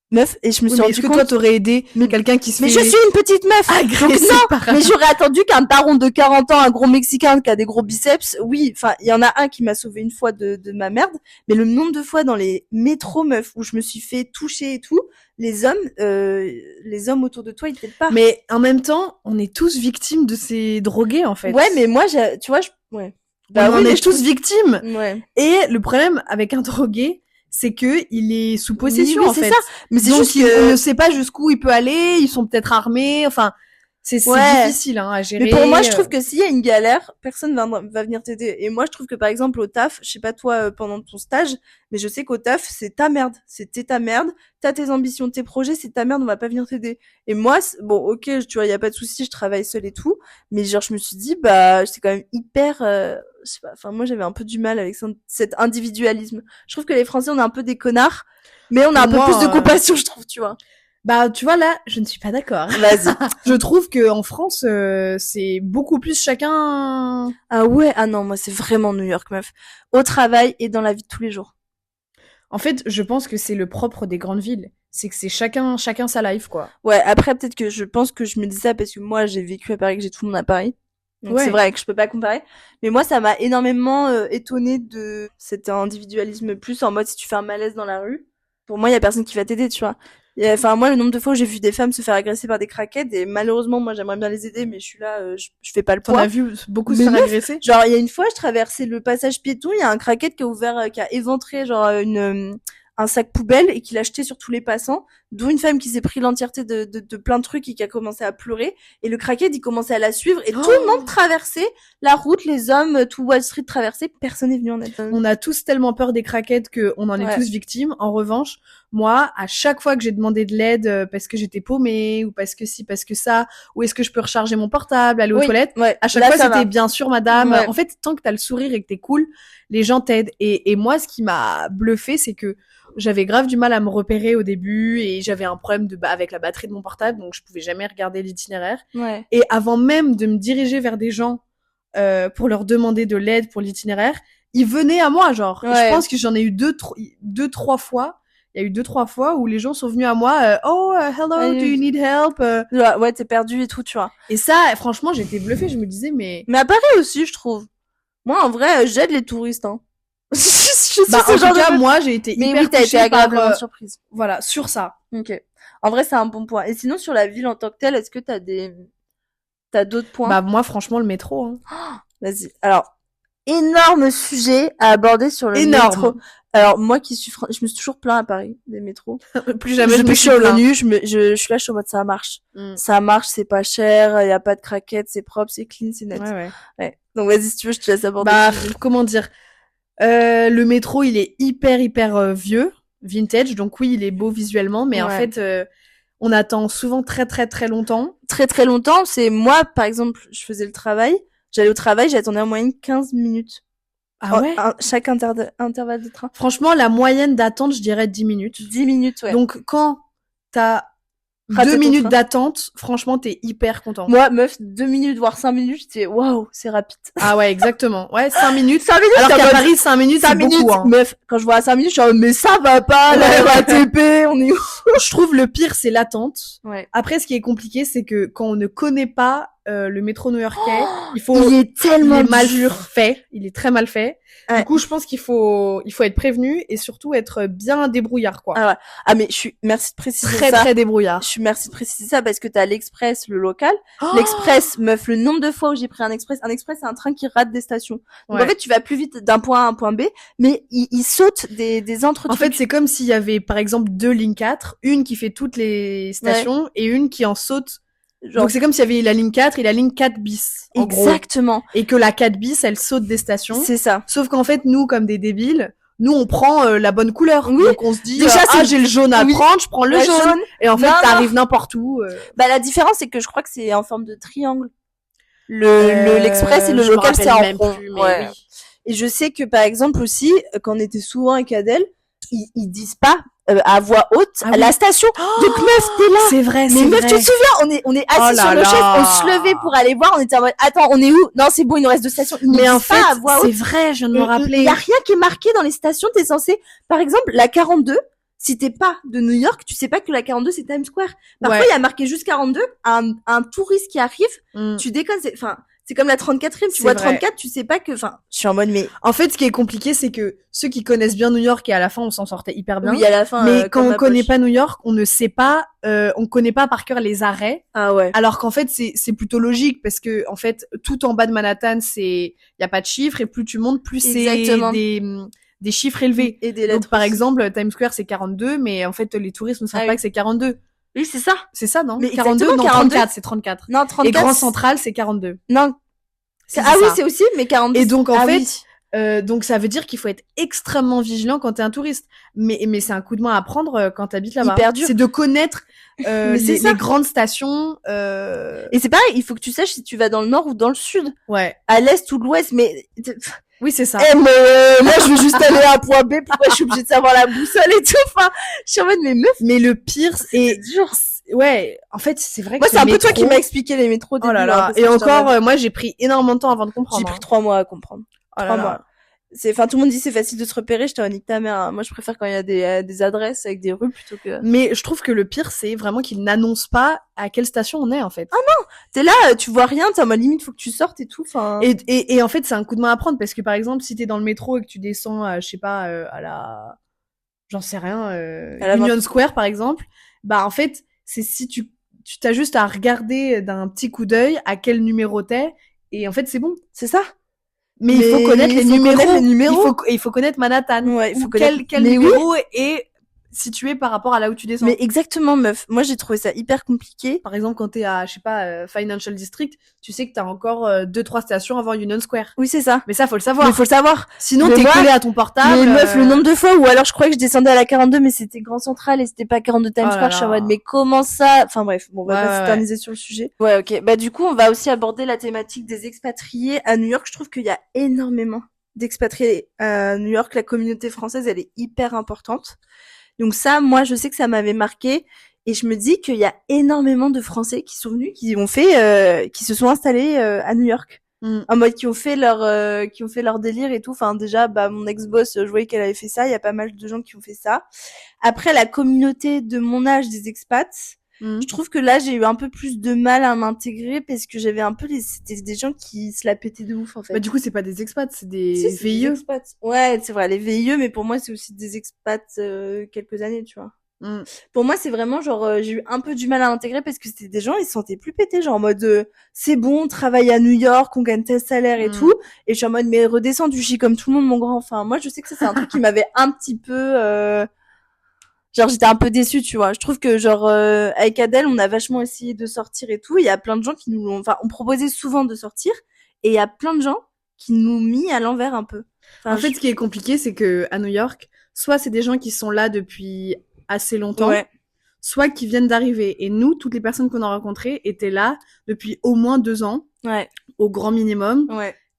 Meuf, et je me suis rendu compte. Est-ce que toi t'aurais aidé quelqu'un qui se fait... Mais je suis une petite meuf. Donc non, mais j'aurais attendu qu'un daron de 40 ans, un gros Mexicain qui a des gros biceps, oui, enfin, il y en a un qui m'a sauvé une fois de ma merde, mais le nombre de fois dans les métros, meuf, où je me suis fait toucher et tout, les hommes autour de toi, ils t'aident pas. Mais en même temps, on est tous victimes de ces drogués, en fait. Ouais, mais moi, tu vois, on est tous victimes. Ouais. Et le problème avec un drogué, c'est que il est sous possession, en fait. Ça. Mais c'est donc juste on ne sait pas jusqu'où il peut aller, ils sont peut-être armés, enfin, c'est difficile à gérer. Mais pour moi, je trouve que s'il y a une galère, personne va venir t'aider. Et moi, je trouve que par exemple au taf, je sais pas toi pendant ton stage, mais je sais qu'au taf, c'est ta merde, c'était ta merde, t'as tes ambitions, tes projets, c'est ta merde, on va pas venir t'aider. Et moi, bon, ok, tu vois, y a pas de souci, je travaille seule et tout, mais genre je me suis dit, c'est quand même hyper, je sais pas, enfin moi j'avais un peu du mal avec cet individualisme. Je trouve que les Français on est un peu des connards, mais on a un peu plus de compassion, je trouve, tu vois. Bah, tu vois, là, je ne suis pas d'accord. Vas-y. Je trouve que en France, c'est beaucoup plus chacun... Ah ouais? Ah non, moi, c'est vraiment New York, meuf. Au travail et dans la vie de tous les jours. En fait, je pense que c'est le propre des grandes villes. C'est que c'est chacun sa life, quoi. Ouais, après, peut-être que je pense que je me dis ça parce que moi, j'ai vécu à Paris, que j'ai tout le monde à Paris. Donc c'est vrai que je peux pas comparer. Mais moi, ça m'a énormément étonnée de cet individualisme plus en mode si tu fais un malaise dans la rue. Pour moi, il y a personne qui va t'aider, tu vois. Enfin, moi, le nombre de fois où j'ai vu des femmes se faire agresser par des crackheads, et malheureusement, moi, j'aimerais bien les aider, mais je suis là, je fais pas le poids. T'en as vu beaucoup se faire agresser? Genre, il y a une fois, je traversais le passage piéton, il y a un crackhead qui a éventré, genre, un sac poubelle et qui l'a jeté sur tous les passants, d'où une femme qui s'est pris l'entièreté de plein de trucs et qui a commencé à pleurer, et le crackhead il commençait à la suivre et tout le monde traversait la route, les hommes, tout Wall Street traversait, personne n'est venu en aide. On a tous tellement peur des crackheads qu'on en est tous victimes. En revanche, moi, à chaque fois que j'ai demandé de l'aide parce que j'étais paumée ou parce que ci, parce que ça, ou est-ce que je peux recharger mon portable, aller aux toilettes, à chaque fois c'était bien sûr madame. En fait, tant que t'as le sourire et que t'es cool, les gens t'aident. Et moi, ce qui m'a bluffé, c'est que j'avais grave du mal à me repérer au début et j'avais un problème avec la batterie de mon portable, donc je pouvais jamais regarder l'itinéraire. Et avant même de me diriger vers des gens pour leur demander de l'aide pour l'itinéraire, ils venaient à moi, genre. Je pense que j'en ai eu deux-trois fois. Il y a eu 2-3 fois où les gens sont venus à moi, hello, do you need help? Ouais, t'es perdu et tout, tu vois. Et ça, franchement, j'étais bluffée, je me disais, mais à Paris aussi, je trouve. Moi, en vrai, j'aide les touristes, hein. En tout cas, moi, j'ai été hyper touchée par surprise. Voilà, sur ça. Ok. En vrai, c'est un bon point. Et sinon, sur la ville en tant que telle, est-ce que t'as T'as d'autres points? Bah, moi, franchement, le métro, hein. Vas-y. Alors, énorme sujet à aborder sur le métro. Alors, moi qui suis je me suis toujours plaint à Paris, des métros. Plus jamais Depuis que je suis revenue, je suis là, je suis en mode ça marche. Ça marche, c'est pas cher, y a pas de craquettes, c'est propre, c'est clean, c'est net. Ouais. Donc, vas-y, si tu veux, je te laisse aborder. Bah, comment dire? Le métro, il est hyper vieux, vintage, donc oui, il est beau visuellement, mais en fait, on attend souvent très longtemps. Très longtemps, c'est moi, par exemple, je faisais le travail, j'allais au travail, j'attendais en moyenne 15 minutes. Ah ouais? Chaque intervalle de train. Franchement, la moyenne d'attente, je dirais 10 minutes. 10 minutes, ouais. Donc, quand t'as 2 minutes d'attente, franchement, t'es hyper content. Moi, meuf, 2 minutes, voire 5 minutes, j'étais, waouh, c'est rapide. Ah ouais, exactement. Ouais, 5 minutes. 5 minutes, alors qu'à Paris, 5 minutes, c'est beaucoup, hein. Meuf, quand je vois à 5 minutes, je suis en mode, mais ça va pas, la RATP, on est où? Je trouve le pire, c'est l'attente. Ouais. Après, ce qui est compliqué, c'est que quand on ne connaît pas le métro new-yorkais, il est tellement mal dur. fait. Il est très mal fait. Ouais. Du coup, je pense qu'il faut être prévenu et surtout être bien débrouillard, quoi. Ah ouais. Ah, mais merci de préciser ça. Très débrouillard. Merci de préciser ça parce que t'as l'express, le local. L'express, meuf, le nombre de fois où j'ai pris un express, c'est un train qui rate des stations. Donc, en fait, tu vas plus vite d'un point A à un point B, mais il saute des entre-trucs. En fait, c'est comme s'il y avait, par exemple, 2 lignes 4, une qui fait toutes les stations et une qui en saute. Genre... Donc c'est comme s'il y avait la ligne 4 et la ligne 4 bis. Exactement. Et que la 4 bis, elle saute des stations. C'est ça. Sauf qu'en fait, nous, comme des débiles, nous, on prend la bonne couleur. Oui. Donc on se dit, déjà, j'ai le jaune à prendre, je prends le jaune. Et en fait, t'arrives n'importe où. Bah, la différence, c'est que je crois que c'est en forme de triangle. L'express et le local, c'est en rond. Ouais. Oui. Et je sais que, par exemple, aussi, quand on était souvent avec Adèle, ils disent pas à voix haute la station. Donc meuf, t'es là. C'est vrai, mais meuf, tu te souviens, on est assis sur nos chaises, on se levait pour aller voir, on était en mode attends, on est où? Non, c'est bon, il nous reste 2 stations. Mais en fait, c'est vrai, je viens de me rappeler. Il y a rien qui est marqué dans les stations, t'es censé, par exemple, la 42, si t'es pas de New York, tu sais pas que la 42 c'est Times Square. Parfois, il y a marqué juste 42, un touriste qui arrive, tu déconnes, c'est comme la 34e, tu vois 34, tu sais pas que, je suis en mode, mais... En fait, ce qui est compliqué, c'est que ceux qui connaissent bien New York et à la fin, on s'en sortait hyper bien. Oui, à la fin. Mais quand on connaît pas New York, on ne sait pas, on connaît pas par cœur les arrêts. Ah ouais. Alors qu'en fait, c'est plutôt logique parce que, en fait, tout en bas de Manhattan, y a pas de chiffres et plus tu montes, plus c'est des chiffres élevés. Et des lettres. Donc, par exemple, Times Square, c'est 42, mais en fait, les touristes ne savent pas que c'est 42. Oui, c'est ça. C'est ça, non? Mais 42, non, 34, c'est 34. Non, 34. Et Grand Central, c'est 42. Non. Oui, c'est aussi, mais 42. Et donc, en fait, donc ça veut dire qu'il faut être extrêmement vigilant quand t'es un touriste. Mais c'est un coup de main à prendre quand t'habites là-bas. Hyper dur. C'est de connaître les grandes stations. Et c'est pareil, il faut que tu saches si tu vas dans le nord ou dans le sud. Ouais. À l'est ou l'ouest, mais... Oui, c'est ça. Mais moi, je veux juste aller à un point B, pourquoi je suis obligée de savoir la boussole et tout. Je suis en mode, mais meuf. Mais le pire, c'est dur. Ouais, en fait, c'est vrai que moi, c'est un peu toi qui m'as expliqué les métros. Oh là là. Et encore, moi, j'ai pris énormément de temps avant de comprendre. J'ai pris 3 mois à comprendre. 3 mois. Tout le monde dit c'est facile de se repérer, je te nique ta mère. Moi, je préfère quand il y a des adresses avec des rues plutôt que... Mais je trouve que le pire, c'est vraiment qu'ils n'annoncent pas à quelle station on est, en fait. Ah non! T'es là, tu vois rien, t'es en mode limite, faut que tu sortes et tout, Et en fait, c'est un coup de main à prendre parce que, par exemple, si t'es dans le métro et que tu descends à, je sais pas, à la... J'en sais rien, Union Square, par exemple, bah, en fait, c'est si tu t'as juste à regarder d'un petit coup d'œil à quel numéro t'es, et en fait, c'est bon. C'est ça. Mais il faut connaître les numéros. Il faut connaître Manhattan. Ouais, il faut connaître quel numéro est situé par rapport à là où tu descends. Mais exactement, meuf. Moi, j'ai trouvé ça hyper compliqué. Par exemple, quand t'es à, je sais pas, Financial District, tu sais que t'as encore 2-3 stations avant Union Square. Oui, c'est ça. Mais ça, faut le savoir. Mais faut le savoir. Sinon, t'es collé à ton portable. Mais meuf, le nombre de fois, ou alors je croyais que je descendais à la 42, mais c'était Grand Central et c'était pas 42 Times Square. Je suis en mode, mais comment ça? Enfin bref, bon, on va pas s'éterniser sur le sujet. Ouais, ok. Bah, du coup, on va aussi aborder la thématique des expatriés à New York. Je trouve qu'il y a énormément d'expatriés à New York. La communauté française, elle est hyper importante. Donc ça, moi, je sais que ça m'avait marqué, et je me dis qu'il y a énormément de Français qui sont venus, qui se sont installés à New York, en mode qui ont fait leur délire et tout. Enfin déjà, bah mon ex-boss, je voyais qu'elle avait fait ça. Il y a pas mal de gens qui ont fait ça. Après, la communauté de mon âge des expats, je trouve que là j'ai eu un peu plus de mal à m'intégrer parce que j'avais un peu c'était des gens qui se la pétaient de ouf en fait. Bah du coup c'est pas des expats, c'est des VIE. Ouais, c'est vrai, les VIE, mais pour moi c'est aussi des expats quelques années, tu vois. Pour moi, c'est vraiment genre, j'ai eu un peu du mal à l'intégrer parce que c'était des gens, ils se sentaient plus pétés, genre en mode, c'est bon, on travaille à New York, on gagne tel salaire et tout. Et je suis en mode, mais redescends du chie comme tout le monde, mon grand. Enfin, moi, je sais que ça, c'est un truc qui m'avait un petit peu, genre, j'étais un peu déçue, tu vois. Je trouve que, genre, avec Adèle, on a vachement essayé de sortir et tout. Il y a plein de gens qui nous l'ont, enfin, on proposait souvent de sortir. Et il y a plein de gens qui nous mis à l'envers un peu. Enfin, en fait, ce qui est compliqué, c'est que à New York, soit c'est des gens qui sont là depuis assez longtemps, soit qui viennent d'arriver. Et nous, toutes les personnes qu'on a rencontrées étaient là depuis au moins 2 ans, au grand minimum.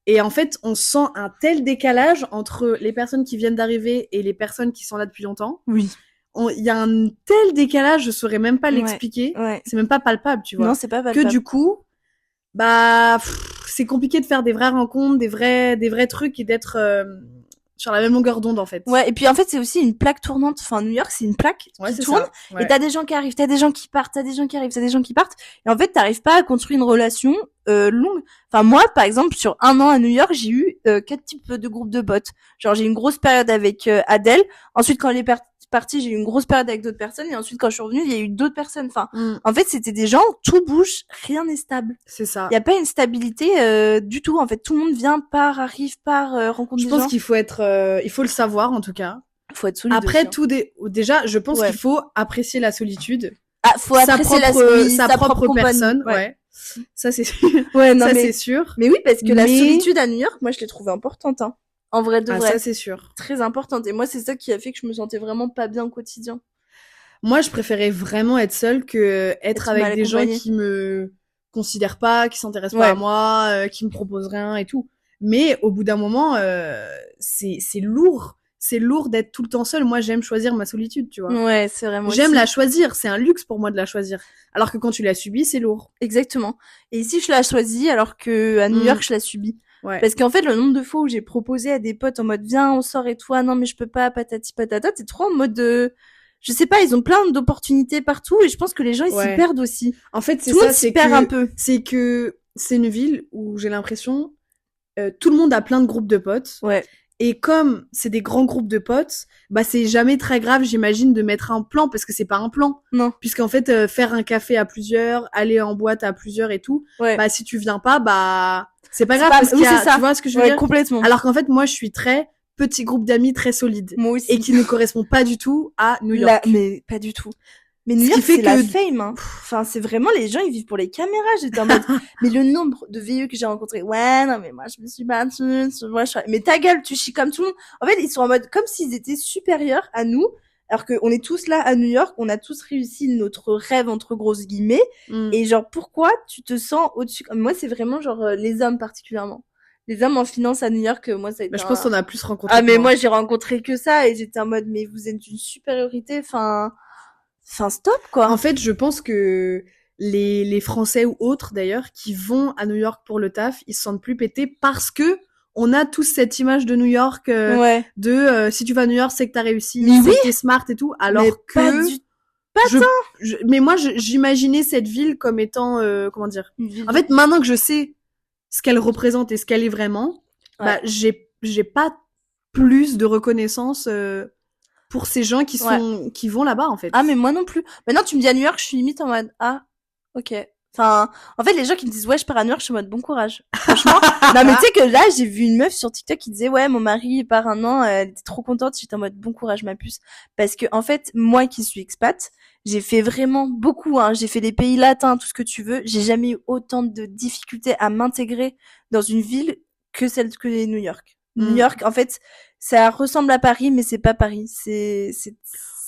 Et en fait, on sent un tel décalage entre les personnes qui viennent d'arriver et les personnes qui sont là depuis longtemps. Oui. Il y a un tel décalage, je saurais même pas l'expliquer. C'est même pas palpable, tu vois. Non, c'est pas palpable. Que du coup, bah, c'est compliqué de faire des vraies rencontres, des vrais trucs et d'être sur la même longueur d'onde, en fait. Ouais, et puis en fait, c'est aussi une plaque tournante. Enfin, New York, c'est une plaque qui tourne. Et t'as des gens qui arrivent, t'as des gens qui partent, t'as des gens qui arrivent, t'as des gens qui partent. Et en fait, t'arrives pas à construire une relation longue. Enfin, moi, par exemple, sur 1 an à New York, j'ai eu 4 types de groupes de potes. Genre, j'ai eu une grosse période avec Adèle. Ensuite, quand elle est partie, j'ai eu une grosse période avec d'autres personnes. Et ensuite, quand je suis revenue, il y a eu d'autres personnes. Enfin, en fait, c'était des gens, tout bouge, rien n'est stable. C'est ça. Il y a pas une stabilité du tout. En fait, tout le monde vient, part, arrive, part, rencontre des gens. Je pense qu'il faut être, il faut le savoir en tout cas. Il faut être solide. Après, aussi, déjà, je pense qu'il faut apprécier la solitude. Ah, faut apprécier sa propre personne. Ouais. Ça c'est c'est sûr. Mais oui, parce que la solitude à New York, moi je l'ai trouvée importante, hein. En vrai de vrai. Ça c'est sûr. Très importante. Et moi c'est ça qui a fait que je me sentais vraiment pas bien au quotidien. Moi je préférais vraiment être seule que être avec des gens qui me considèrent pas, qui s'intéressent pas à moi, qui me proposent rien et tout. Mais au bout d'un moment, c'est lourd. C'est lourd d'être tout le temps seule. Moi, j'aime choisir ma solitude, tu vois. Ouais, c'est vraiment. J'aime la choisir. C'est un luxe pour moi de la choisir. Alors que quand tu la subis, c'est lourd. Exactement. Et ici, je la choisis, alors que à New York, je la subis. Ouais. Parce qu'en fait, le nombre de fois où j'ai proposé à des potes en mode viens, on sort et toi, non mais je peux pas, patati patata, t'es trop en mode je sais pas, ils ont plein d'opportunités partout et je pense que les gens ils s'y perdent aussi. En fait, c'est ça, c'est que un peu. C'est que c'est une ville où j'ai l'impression tout le monde a plein de groupes de potes. Ouais. Et comme c'est des grands groupes de potes, bah c'est jamais très grave, j'imagine, de mettre un plan parce que c'est pas un plan. Non. Puisqu'en fait, faire un café à plusieurs, aller en boîte à plusieurs et tout, bah si tu viens pas, bah c'est pas grave parce qu'il y a, tu vois ce que je veux dire. Complètement. Alors qu'en fait, moi, je suis très petit groupe d'amis très solide. Moi aussi. Et qui ne correspond pas du tout à New York. Mais pas du tout. Mais New York, c'est la fame, hein. Enfin, c'est vraiment, les gens, ils vivent pour les caméras. J'étais en mode, mais le nombre de VE que j'ai rencontrés, ouais, non, mais moi, je me suis battue, mais ta gueule, tu chies comme tout le monde. En fait, ils sont en mode, comme s'ils étaient supérieurs à nous, alors qu'on est tous là à New York, on a tous réussi notre rêve, entre grosses guillemets. Et genre, pourquoi tu te sens au-dessus? Moi, c'est vraiment, genre, les hommes particulièrement. Les hommes en finance à New York, moi, ça a été je pense qu'on a plus rencontré. Ah, mais moi, j'ai rencontré que ça, et j'étais en mode, mais vous êtes une supériorité, enfin, stop, quoi. En fait, je pense que les Français ou autres, d'ailleurs, qui vont à New York pour le taf, ils se sentent plus pétés parce que on a tous cette image de New York, de si tu vas à New York, c'est que t'as réussi, c'est que t'es smart et tout, alors mais que... mais moi, j'imaginais cette ville comme étant, comment dire... En fait, maintenant que je sais ce qu'elle représente et ce qu'elle est vraiment, bah, j'ai pas plus de reconnaissance... pour ces gens qui vont là-bas, en fait. Ah, mais moi non plus. Maintenant, tu me dis à New York, je suis limite en mode, ah, ok. Enfin, en fait, les gens qui me disent, ouais, je pars à New York, je suis en mode, bon courage. Franchement. Non, mais tu sais que là, j'ai vu une meuf sur TikTok qui disait, ouais, mon mari part 1 an, elle était trop contente, j'étais en mode, bon courage, ma puce. Parce que, en fait, moi qui suis expat, j'ai fait vraiment beaucoup, hein. J'ai fait les pays latins, tout ce que tu veux. J'ai jamais eu autant de difficultés à m'intégrer dans une ville que celle que New York. New York, en fait, ça ressemble à Paris, mais c'est pas Paris.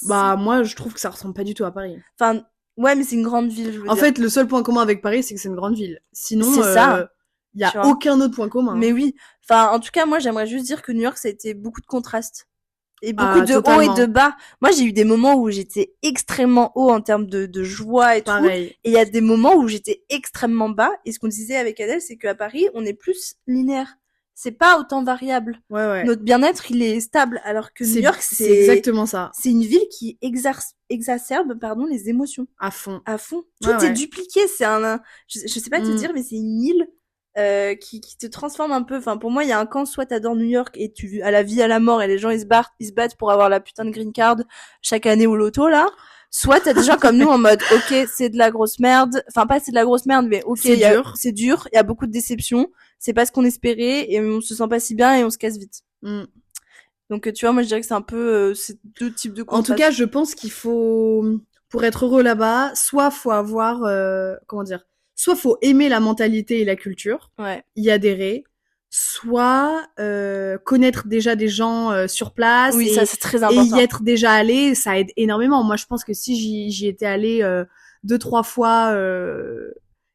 Bah, moi, je trouve que ça ressemble pas du tout à Paris. Enfin, ouais, mais c'est une grande ville, je veux dire. En fait, le seul point commun avec Paris, c'est que c'est une grande ville. Sinon, il y a aucun autre point commun. Mais oui. Enfin, en tout cas, moi, j'aimerais juste dire que New York, ça a été beaucoup de contrastes. Et beaucoup de hauts et de bas. Moi, j'ai eu des moments où j'étais extrêmement haut en termes de joie et tout. Et il y a des moments où j'étais extrêmement bas. Et ce qu'on disait avec Adèle, c'est qu'à Paris, on est plus linéaire. C'est pas autant variable. Ouais. Notre bien-être, il est stable, alors que New York, c'est exactement ça. C'est une ville qui exacerbe, les émotions. À fond. Tout est dupliqué. C'est je sais pas te dire, mais c'est une île qui te transforme un peu. Enfin, pour moi, il y a un camp, soit t'adores New York et tu à la vie à la mort et les gens ils se battent pour avoir la putain de green card chaque année au loto là. Soit t'as des gens comme nous en mode ok c'est de la grosse merde, enfin pas c'est de la grosse merde mais ok c'est dur, il y a beaucoup de déceptions, c'est pas ce qu'on espérait et on se sent pas si bien et on se casse vite. Donc tu vois moi je dirais que c'est un peu ces deux types de contrastes. En tout cas je pense qu'il faut pour être heureux là-bas soit faut avoir soit faut aimer la mentalité et la culture, y adhérer, soit connaître déjà des gens sur place ça c'est très important. Et y être déjà allé, ça aide énormément. Moi je pense que si j'y étais allé 2-3 fois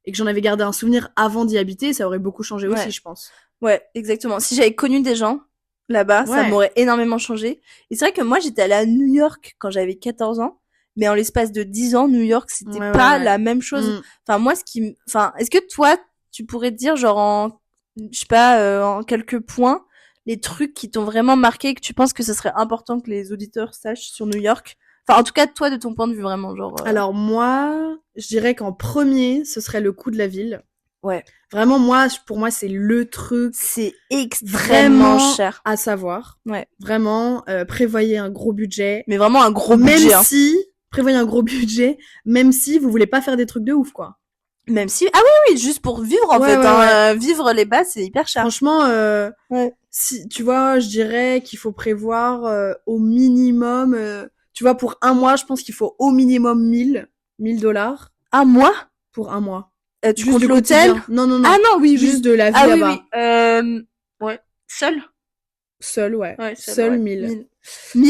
et que j'en avais gardé un souvenir avant d'y habiter, ça aurait beaucoup changé aussi, je pense. Ouais, exactement. Si j'avais connu des gens là-bas, ça m'aurait énormément changé. Et c'est vrai que moi j'étais allée à New York quand j'avais 14 ans. Mais en l'espace de 10 ans, New York, c'était pas la même chose. Enfin, moi, est-ce que toi, tu pourrais te dire, genre, en quelques points, les trucs qui t'ont vraiment marqué et que tu penses que ce serait important que les auditeurs sachent sur New York? Enfin, en tout cas, toi, de ton point de vue, vraiment, genre... Alors, moi, je dirais qu'en premier, ce serait le coût de la ville. Ouais. Vraiment, pour moi, c'est le truc. C'est extrêmement cher. À savoir. Ouais. Vraiment, prévoyez un gros budget. Mais vraiment un gros budget. Même si... prévoyez un gros budget, même si vous voulez pas faire des trucs de ouf, quoi. Même si, oui, juste pour vivre, en fait, vivre les bas, c'est hyper cher. Franchement, si, tu vois, je dirais qu'il faut prévoir, au minimum, tu vois, pour un mois, je pense qu'il faut au minimum $1000. Un mois? Pour un mois. Tu comptes l'hôtel? Non. Ah non, oui. Juste de la vie là-bas. Ouais. Seul, ouais. Seul, 1000.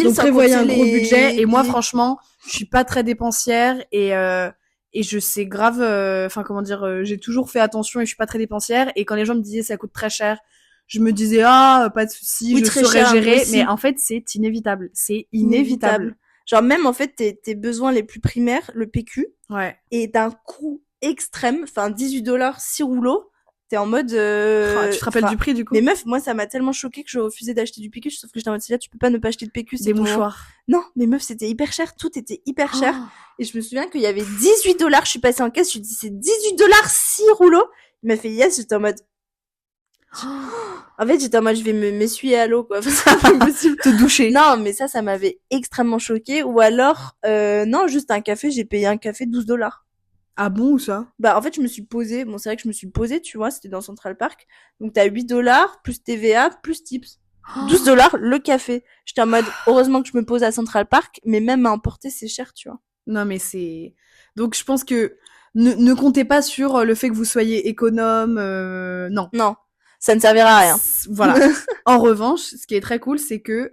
Donc prévoyez un gros budget et moi franchement je suis pas très dépensière et je sais grave j'ai toujours fait attention et je suis pas très dépensière et quand les gens me disaient ça coûte très cher je me disais pas de souci, je saurais gérer mais en fait c'est inévitable, c'est inévitable. Genre même en fait tes besoins les plus primaires, le PQ est d'un coût extrême, enfin $18 6 rouleaux. T'es en mode... tu te rappelles du prix, du coup? Mais meuf, moi, ça m'a tellement choqué que je refusais d'acheter du PQ, sauf que j'étais en mode, là, tu peux pas ne pas acheter de PQ. Des mouchoirs. Non, mais meuf, c'était hyper cher, tout était hyper cher. Et je me souviens qu'il y avait $18, je suis passée en caisse, je lui dis, c'est $18 6 rouleaux. Il m'a fait yes, j'étais en mode... En fait, j'étais en mode, je vais m'essuyer à l'eau, quoi. C'est pas possible. Te doucher. Non, mais ça m'avait extrêmement choqué. Ou alors, non, juste un café, j'ai payé un café $12. Ah bon, ou ça? Bah, en fait, je me suis posée. Bon, c'est vrai que je me suis posée, tu vois, c'était dans Central Park. Donc, t'as $8, plus TVA, plus tips. $12 le café. J'étais en mode, heureusement que je me pose à Central Park, mais même à emporter, c'est cher, tu vois. Non, mais c'est... Donc, je pense que ne comptez pas sur le fait que vous soyez économe, non. Non. Ça ne servira à rien. Voilà. En revanche, ce qui est très cool, c'est que,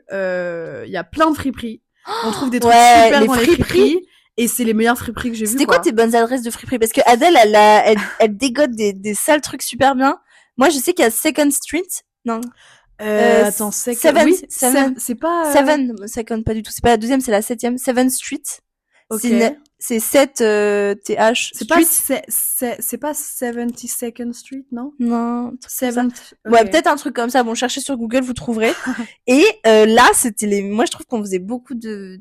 y a plein de friperies. On trouve des trucs super dans les friperies. Et c'est les meilleures friperies que j'ai vues. C'était quoi tes bonnes adresses de friperie? Parce que Adèle, elle dégote des sales trucs super bien. Moi, je sais qu'il y a Second Street. Non. Attends, Seven. Oui, c'est pas... Seven. Second, pas du tout. C'est pas la deuxième, c'est la 7e. Seven Street. Ok. C'est 7 TH. C'est pas 72nd Street, non? Non. 7th. Okay. Ouais, peut-être un truc comme ça. Bon, cherchez sur Google, vous trouverez. Et là, c'était moi, je trouve qu'on faisait beaucoup de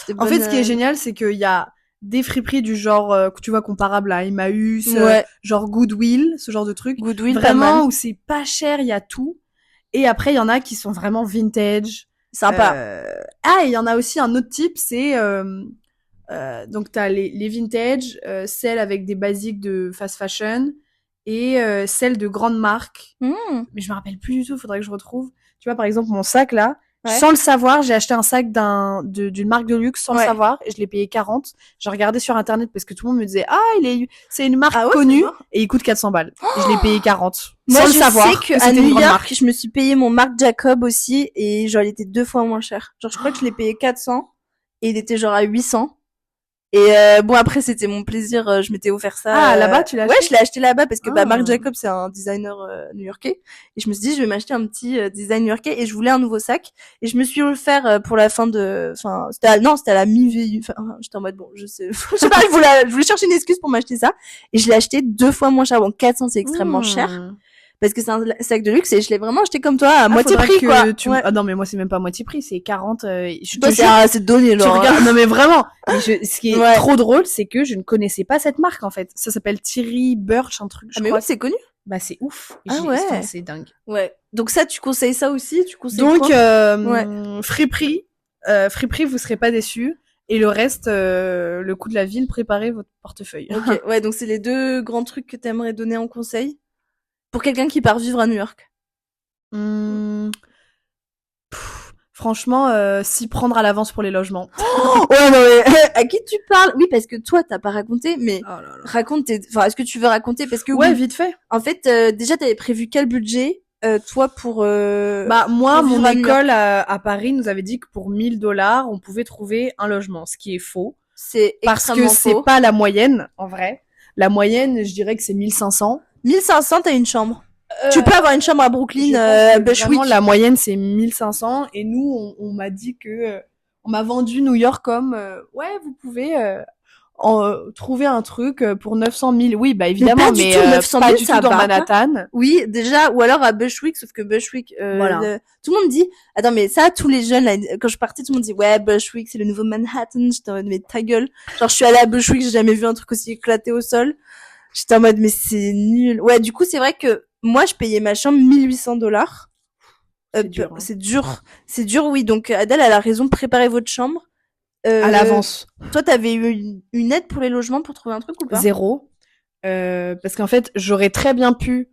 bonnes... En fait, ce qui est génial, c'est qu'il y a des friperies du genre, tu vois, comparable à Emmaüs, genre Goodwill, ce genre de truc. Goodwill, vraiment, où c'est pas cher, il y a tout. Et après, il y en a qui sont vraiment vintage. Sympa. Et il y en a aussi un autre type, c'est... donc t'as les vintage, celles avec des basiques de fast fashion et celles de grandes marques. Mais je me rappelle plus du tout, faudrait que je retrouve. Tu vois, par exemple, mon sac là, sans le savoir, j'ai acheté un sac d'une marque de luxe sans le savoir et je l'ai payé 40. J'ai regardé sur internet parce que tout le monde me disait c'est une marque connue et il coûte 400 balles. Et je l'ai payé 40. Moi, sans le savoir. Je sais qu'à New York, je me suis payé mon Marc Jacob aussi et genre il était 2 fois moins cher. Genre je crois que je l'ai payé 400 et il était genre à 800. Et bon après c'était mon plaisir, je m'étais offert ça. Ah là-bas tu l'as acheté? Ouais, je l'ai acheté là-bas parce que Marc Jacob c'est un designer new-yorkais et je me suis dit je vais m'acheter un petit design new-yorkais et je voulais un nouveau sac et je me suis offert pour la fin de c'était à la mi-vie, j'étais en mode bon, je sais pas, je voulais chercher une excuse pour m'acheter ça et je l'ai acheté 2 fois moins cher. Bon 400 c'est extrêmement cher. Parce que c'est un sac de luxe et je l'ai vraiment acheté comme toi à moitié prix quoi. Ah non mais moi c'est même pas moitié prix, c'est 40 c'est donné genre. Non mais vraiment. Ce qui est trop drôle, c'est que je ne connaissais pas cette marque en fait. Ça s'appelle Thierry Birch un truc je crois. Mais oui, c'est connu. Bah c'est ouf. Ouais. C'est dingue. Ouais. Donc ça, tu conseilles ça aussi? Tu conseilles donc quoi? Friperie, vous serez pas déçus. Et le reste, le coût de la ville, préparez votre portefeuille. Ok. Ouais, donc c'est les 2 grands trucs que t'aimerais donner en conseil pour quelqu'un qui part vivre à New York. Franchement, s'y prendre à l'avance pour les logements. Ouais, non, mais à qui tu parles? Oui, parce que toi, t'as pas raconté, mais raconte est-ce que tu veux raconter? Parce que ouais, vite fait. En fait, déjà, t'avais prévu quel budget, toi, pour moi, pour mon vivre à New école à Paris nous avait dit que pour $1000, on pouvait trouver un logement, ce qui est faux. C'est parce que c'est pas la moyenne, en vrai. La moyenne, je dirais que c'est 1500. 1500, t'as une chambre. Tu peux avoir une chambre à Brooklyn, à Bushwick. Vraiment, la moyenne, c'est 1500. Et nous, on m'a dit que, on m'a vendu New York comme, ouais, vous pouvez, trouver un truc pour 900 000. Oui, bah, évidemment, mais pas du tout, 900 000, pas du tout dans Manhattan. Oui, déjà, ou alors à Bushwick, sauf que Bushwick, voilà. Tout le monde dit, attends, mais ça, tous les jeunes, là, quand je partais, tout le monde dit, ouais, Bushwick, c'est le nouveau Manhattan. J'étais en mode, mais ta gueule. Genre, je suis allée à Bushwick, j'ai jamais vu un truc aussi éclaté au sol. J'étais en mode, mais c'est nul. Ouais, du coup, c'est vrai que moi, je payais ma chambre $1800. C'est dur. Hein. C'est dur, oui. Donc, Adèle, elle a raison, préparez votre chambre. À l'avance. Toi, t'avais eu une aide pour les logements pour trouver un truc ou pas? 0. Parce qu'en fait, j'aurais très bien pu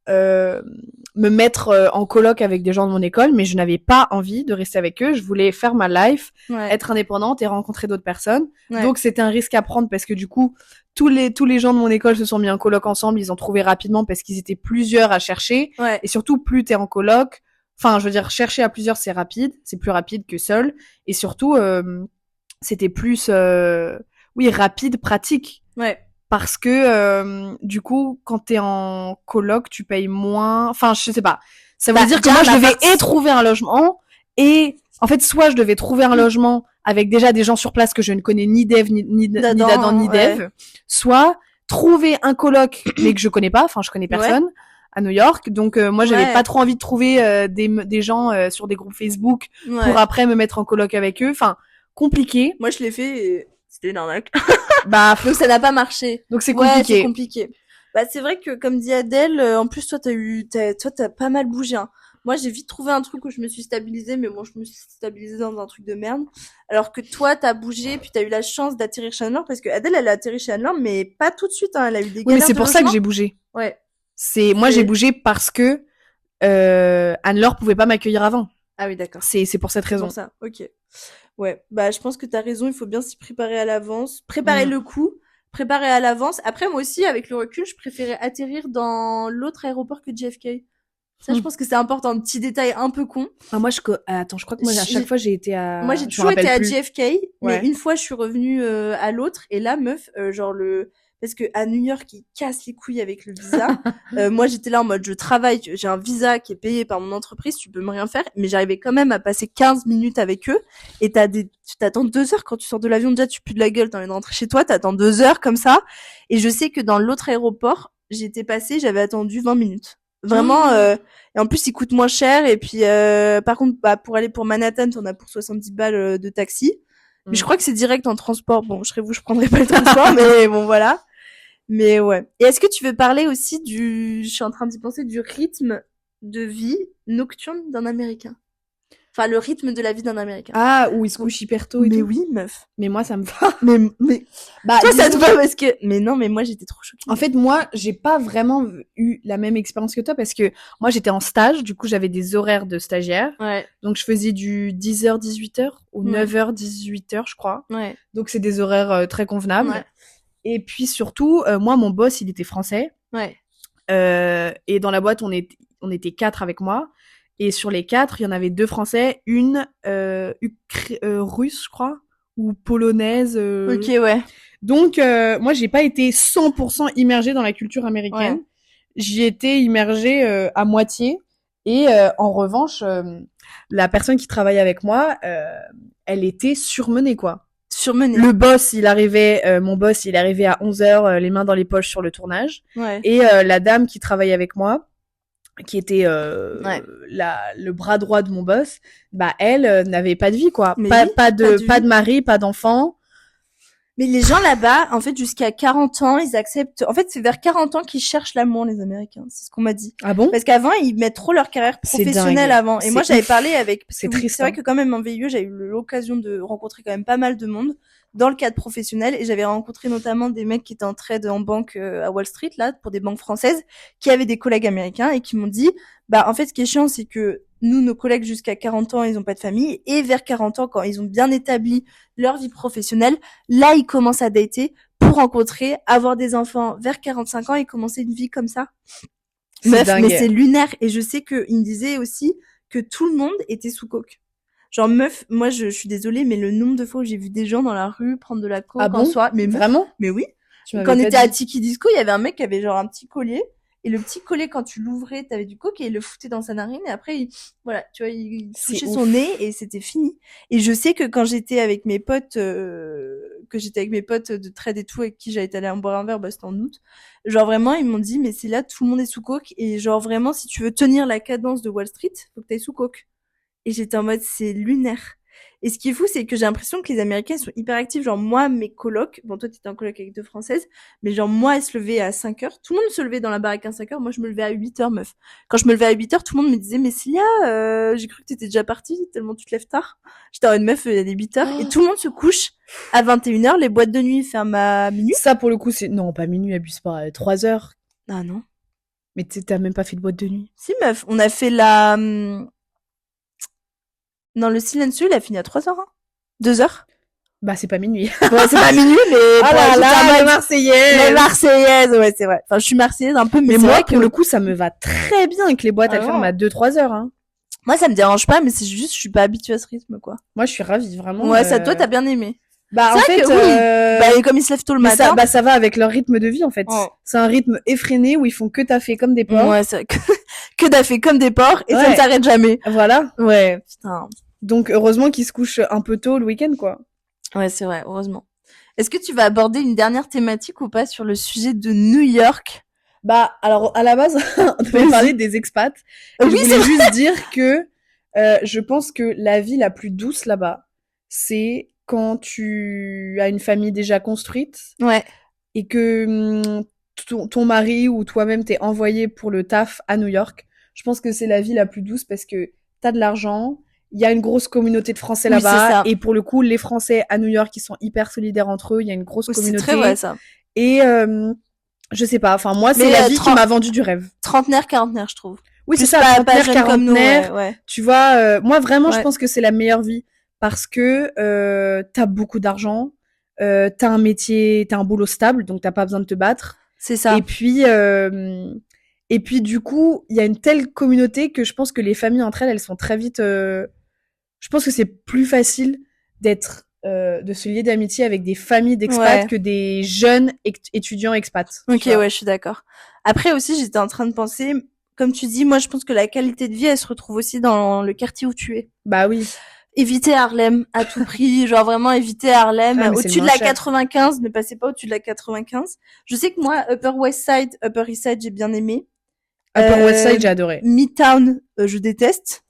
me mettre en coloc avec des gens de mon école, mais je n'avais pas envie de rester avec eux. Je voulais faire ma life, être indépendante et rencontrer d'autres personnes. Ouais. Donc c'était un risque à prendre parce que du coup, tous les gens de mon école se sont mis en coloc ensemble. Ils ont trouvé rapidement parce qu'ils étaient plusieurs à chercher. Ouais. Et surtout, plus t'es en coloc, enfin, je veux dire, chercher à plusieurs, c'est rapide. C'est plus rapide que seul. Et surtout, c'était plus, rapide, pratique. Ouais. Parce que du coup, quand t'es en coloc, tu payes moins. Enfin, je sais pas. Ça veut dire que moi, je devais trouver un logement et en fait, soit je devais trouver un logement avec déjà des gens sur place que je ne connais ni d'Ève, ni d'Adam, ni d'Ève, soit trouver un coloc mais que je connais pas. Enfin, je connais personne à New York, donc moi, j'avais pas trop envie de trouver des gens sur des groupes Facebook pour après me mettre en coloc avec eux. Enfin, compliqué. Moi, je l'ai fait. Et... c'était une arnaque. Donc ça n'a pas marché. Donc c'est compliqué. Ouais, c'est compliqué. Bah c'est vrai que comme dit Adèle, en plus toi t'as pas mal bougé. Hein. Moi j'ai vite trouvé un truc où je me suis stabilisée, mais bon je me suis stabilisée dans un truc de merde. Alors que toi t'as bougé, puis t'as eu la chance d'atterrir chez Anne-Laure, parce que Adèle elle a atterri chez Anne-Laure, mais pas tout de suite. Hein. Elle a eu des galères. Oui, mais c'est pour ça que j'ai bougé. Ouais. Moi j'ai bougé parce que Anne-Laure pouvait pas m'accueillir avant. Ah oui d'accord. C'est pour cette raison. C'est pour ça. Ok. Ouais, bah je pense que t'as raison, il faut bien s'y préparer à l'avance, préparer le coup, préparer à l'avance. Après moi aussi, avec le recul, je préférais atterrir dans l'autre aéroport que JFK. Ça, je pense que c'est important, un petit détail un peu con. Ah, moi, attends, je crois que moi, à chaque fois, j'ai été à... Moi, j'ai toujours été à JFK, mais une fois, je suis revenue à l'autre, et là, meuf, genre parce que à New York, ils cassent les couilles avec le visa. Moi, j'étais là en mode, je travaille, j'ai un visa qui est payé par mon entreprise, tu peux me rien faire. Mais j'arrivais quand même à passer 15 minutes avec eux. Et tu t'attends 2 heures quand tu sors de l'avion. Déjà, tu pues de la gueule, t'as envie de rentrer chez toi, t'attends 2 heures comme ça. Et je sais que dans l'autre aéroport, j'avais attendu 20 minutes. Vraiment, et en plus, il coûte moins cher. Et puis, par contre, pour aller pour Manhattan, t'en as pour 70 balles de taxi. Mais je crois que c'est direct en transport. Bon, je serais vous, je prendrais pas le transport, mais bon, voilà. Mais ouais. Et est-ce que tu veux parler aussi je suis en train d'y penser, du rythme de vie nocturne d'un Américain? Enfin, le rythme de la vie d'un Américain. Ah, où il se couche hyper tôt et tout. Mais oui, meuf. Mais moi, ça me va. Mais, toi, ça te va parce que, mais non, mais moi, j'étais trop choquée. En fait, moi, j'ai pas vraiment eu la même expérience que toi parce que moi, j'étais en stage. Du coup, j'avais des horaires de stagiaire. Ouais. Donc, je faisais du 10h, 18h ou 9h, 18h, je crois. Ouais. Donc, c'est des horaires très convenables. Ouais. Et puis, surtout, moi, mon boss, il était français. Ouais. Et dans la boîte, on était 4 avec moi. Et sur les 4, il y en avait 2 Français, une russe, je crois, ou polonaise. Ok, ouais. Donc, moi, j'ai pas été 100% immergée dans la culture américaine. Ouais. J'y étais immergée à moitié. Et en revanche, la personne qui travaille avec moi, elle était surmenée, quoi. Surmenée. Le boss, mon boss, il arrivait à 11h, les mains dans les poches sur le tournage. Ouais. Et la dame qui travaille avec moi, qui était le bras droit de mon boss, bah elle n'avait pas de vie, quoi. Pas de mari, pas d'enfant. Mais les gens là-bas, en fait, jusqu'à 40 ans, ils acceptent... En fait, c'est vers 40 ans qu'ils cherchent l'amour, les Américains. C'est ce qu'on m'a dit. Ah bon? Parce qu'avant, ils mettent trop leur carrière professionnelle avant. Et moi, j'avais parlé avec... C'est triste. C'est vrai que quand même, en VIE, j'ai eu l'occasion de rencontrer quand même pas mal de monde dans le cadre professionnel. Et j'avais rencontré notamment des mecs qui étaient en trade en banque à Wall Street, là, pour des banques françaises, qui avaient des collègues américains et qui m'ont dit, en fait, ce qui est chiant, c'est que nous, nos collègues jusqu'à 40 ans, ils ont pas de famille. Et vers 40 ans, quand ils ont bien établi leur vie professionnelle, là, ils commencent à dater pour rencontrer, avoir des enfants vers 45 ans et commencer une vie comme ça. Meuf, mais c'est lunaire. Et je sais qu'il me disait aussi que tout le monde était sous coke. Genre, meuf, moi, je suis désolée, mais le nombre de fois où j'ai vu des gens dans la rue prendre de la coke en soirée. Mais vraiment? Mais oui. Quand on était à Tiki Disco, il y avait un mec qui avait genre un petit collier. Et le petit collet, quand tu l'ouvrais, t'avais du coke et il le foutait dans sa narine. Et après, il touchait son nez et c'était fini. Et je sais que quand j'étais avec mes potes, de trade et tout, avec qui j'allais aller boire un verre, c'était en août. Genre vraiment, ils m'ont dit, mais c'est là, tout le monde est sous coke. Et genre vraiment, si tu veux tenir la cadence de Wall Street, faut que t'ailles sous coke. Et j'étais en mode, c'est lunaire. Et ce qui est fou, c'est que j'ai l'impression que les Américains sont hyper actifs. Genre, moi, mes colocs, bon, toi, t'étais en coloc avec 2 Françaises, mais genre, moi, elles se levaient à 5 heures. Tout le monde se levait dans la baraque à 5 heures. Moi, je me levais à 8 heures, meuf. Quand je me levais à 8 heures, tout le monde me disait, mais Célia, j'ai cru que t'étais déjà partie, tellement tu te lèves tard. J'étais en mode, meuf, il y a des 8 heures. Et tout le monde se couche à 21 heures. Les boîtes de nuit ferment à minuit. Ça, pour le coup, c'est, non, pas minuit, abuse pas, 3 heures. Ah non. Mais t'as même pas fait de boîte de nuit. Si, meuf, on a fait non, le silencieux, il a fini à 3 heures, hein. 2 heures. Bah, c'est pas minuit. Ouais, c'est pas minuit, mais... Ah là là, les Marseillaises. Les Marseillaises, ouais, c'est vrai. Enfin, je suis Marseillaise un peu, mais moi, pour le coup, ça me va très bien que les boîtes, elles ferment à 2-3 heures, hein. Moi, ça me dérange pas, mais c'est juste, je suis pas habituée à ce rythme, quoi. Moi, je suis ravie, vraiment. Ouais, ça, toi, t'as bien aimé. Bah, en fait, oui. Comme ils se lèvent tôt le matin. Ça va avec leur rythme de vie, en fait. Oh. C'est un rythme effréné où ils font que taffer comme des porcs. Ouais, c'est vrai. Que taffer comme des porcs et ça ne s'arrête jamais. Voilà. Ouais, putain. Donc, heureusement qu'ils se couchent un peu tôt le week-end, quoi. Ouais, c'est vrai, heureusement. Est-ce que tu vas aborder une dernière thématique ou pas sur le sujet de New York? Bah, alors, à la base, on devait parler des expats. Oui, je voulais juste dire que je pense que la vie la plus douce là-bas, c'est quand tu as une famille déjà construite. Ouais. Et que ton mari ou toi-même t'es envoyé pour le taf à New York. Je pense que c'est la vie la plus douce parce que t'as de l'argent, il y a une grosse communauté de Français là-bas, et pour le coup, les Français à New York, ils sont hyper solidaires entre eux, il y a une grosse communauté. C'est très vrai, ça. Et je sais pas, enfin moi, c'est la vie qui m'a vendu du rêve. Trentenaire, quarantenaire, je trouve. Oui, c'est ça, trentenaire, quarantenaire. Ouais. Tu vois, moi vraiment, je pense que c'est la meilleure vie parce que t'as beaucoup d'argent, t'as un métier, t'as un boulot stable, donc t'as pas besoin de te battre. C'est ça. Et puis du coup, il y a une telle communauté que je pense que les familles entre elles sont très vite. Je pense que c'est plus facile de se lier d'amitié avec des familles d'expats que des jeunes étudiants expats. Ok, ouais, je suis d'accord. Après aussi, j'étais en train de penser, comme tu dis, moi je pense que la qualité de vie, elle se retrouve aussi dans le quartier où tu es. Bah oui. Éviter Harlem à tout prix, genre vraiment éviter Harlem. Au-dessus de la 95, ne passez pas au-dessus de la 95. Je sais que moi, Upper West Side, Upper East Side, j'ai bien aimé. Upper West Side, j'ai adoré. Midtown, je déteste.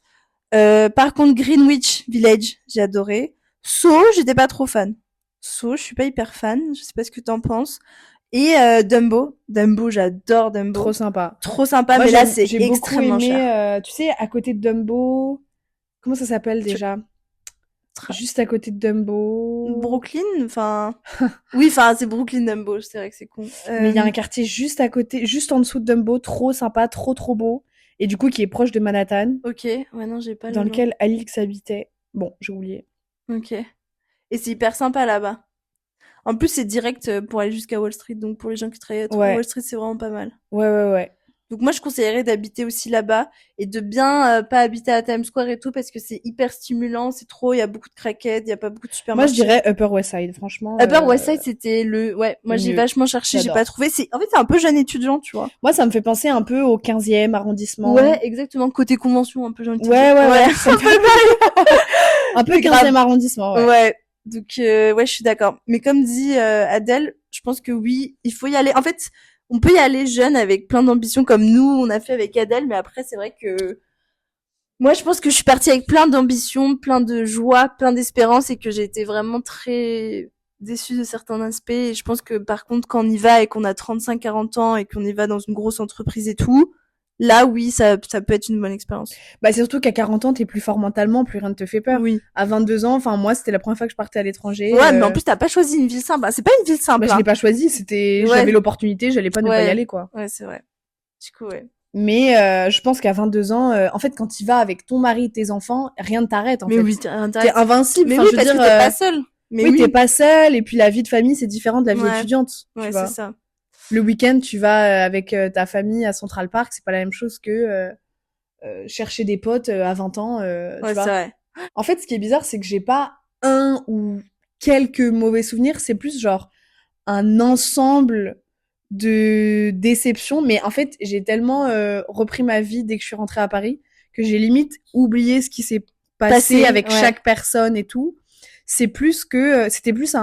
Par contre, Greenwich Village, j'ai adoré. Soho, j'étais pas trop fan. Soho, je suis pas hyper fan. Je sais pas ce que t'en penses. Et Dumbo, j'adore Dumbo. Trop sympa. Trop sympa, moi, mais là c'est extrêmement cher. Tu sais, à côté de Dumbo, comment ça s'appelle déjà? Juste à côté de Dumbo. Brooklyn, enfin. Oui, enfin, c'est Brooklyn Dumbo, c'est vrai que c'est con. Mais il y a un quartier juste à côté, juste en dessous de Dumbo, trop sympa, trop beau. Et du coup, qui est proche de Manhattan. Ok, ouais, non, j'ai pas le nom. Dans lequel Alix habitait. Bon, j'ai oublié. Ok. Et c'est hyper sympa là-bas. En plus, c'est direct pour aller jusqu'à Wall Street, donc pour les gens qui travaillent à Wall Street, c'est vraiment pas mal. Ouais. Donc moi, je conseillerais d'habiter aussi là-bas et de bien pas habiter à Times Square et tout parce que c'est hyper stimulant, c'est trop, il y a beaucoup de craquettes, il y a pas beaucoup de supermarchés. Moi, je dirais Upper West Side, franchement. Upper West Side, c'était moi j'ai vachement cherché, j'ai pas trouvé. En fait, c'est un peu jeune étudiant, tu vois. Moi, ça me fait penser un peu au 15e arrondissement. Ouais, exactement, côté convention, un peu jeune étudiant. Ouais. Un peu 15e arrondissement, ouais. Donc je suis d'accord. Mais comme dit Adèle, je pense que oui, il faut y aller. En fait, on peut y aller jeune avec plein d'ambitions comme nous, on a fait avec Adèle, mais après, c'est vrai que moi, je pense que je suis partie avec plein d'ambitions, plein de joie, plein d'espérance et que j'ai été vraiment très déçu de certains aspects. Et je pense que par contre, quand on y va et qu'on a 35-40 ans et qu'on y va dans une grosse entreprise et tout, là, oui, ça peut être une bonne expérience. Bah, c'est surtout qu'à 40 ans, t'es plus fort mentalement, plus rien ne te fait peur. Oui. À 22 ans, enfin, moi, c'était la première fois que je partais à l'étranger. Ouais, mais en plus, t'as pas choisi une ville simple. Bah, c'est pas une ville simple. Bah, je l'ai pas choisi, j'avais l'opportunité, j'allais pas ne pas y aller, quoi. Ouais, c'est vrai. Du coup, ouais. Mais je pense qu'à 22 ans, en fait, quand tu vas avec ton mari et tes enfants, rien ne t'arrête, en fait. Oui, t'es invincible. Mais oui, parce que t'es pas seule. Mais oui, t'es pas seule, et puis la vie de famille, c'est différent de la vie étudiante. Ouais, c'est ça. Le week-end, tu vas avec ta famille à Central Park, c'est pas la même chose que chercher des potes à 20 ans. Ouais, tu vois. C'est vrai. En fait, ce qui est bizarre, c'est que j'ai pas un ou quelques mauvais souvenirs, c'est plus genre un ensemble de déceptions. Mais en fait, j'ai tellement repris ma vie dès que je suis rentrée à Paris que j'ai limite oublié ce qui s'est passé avec chaque personne et tout. C'est plus que c'était plus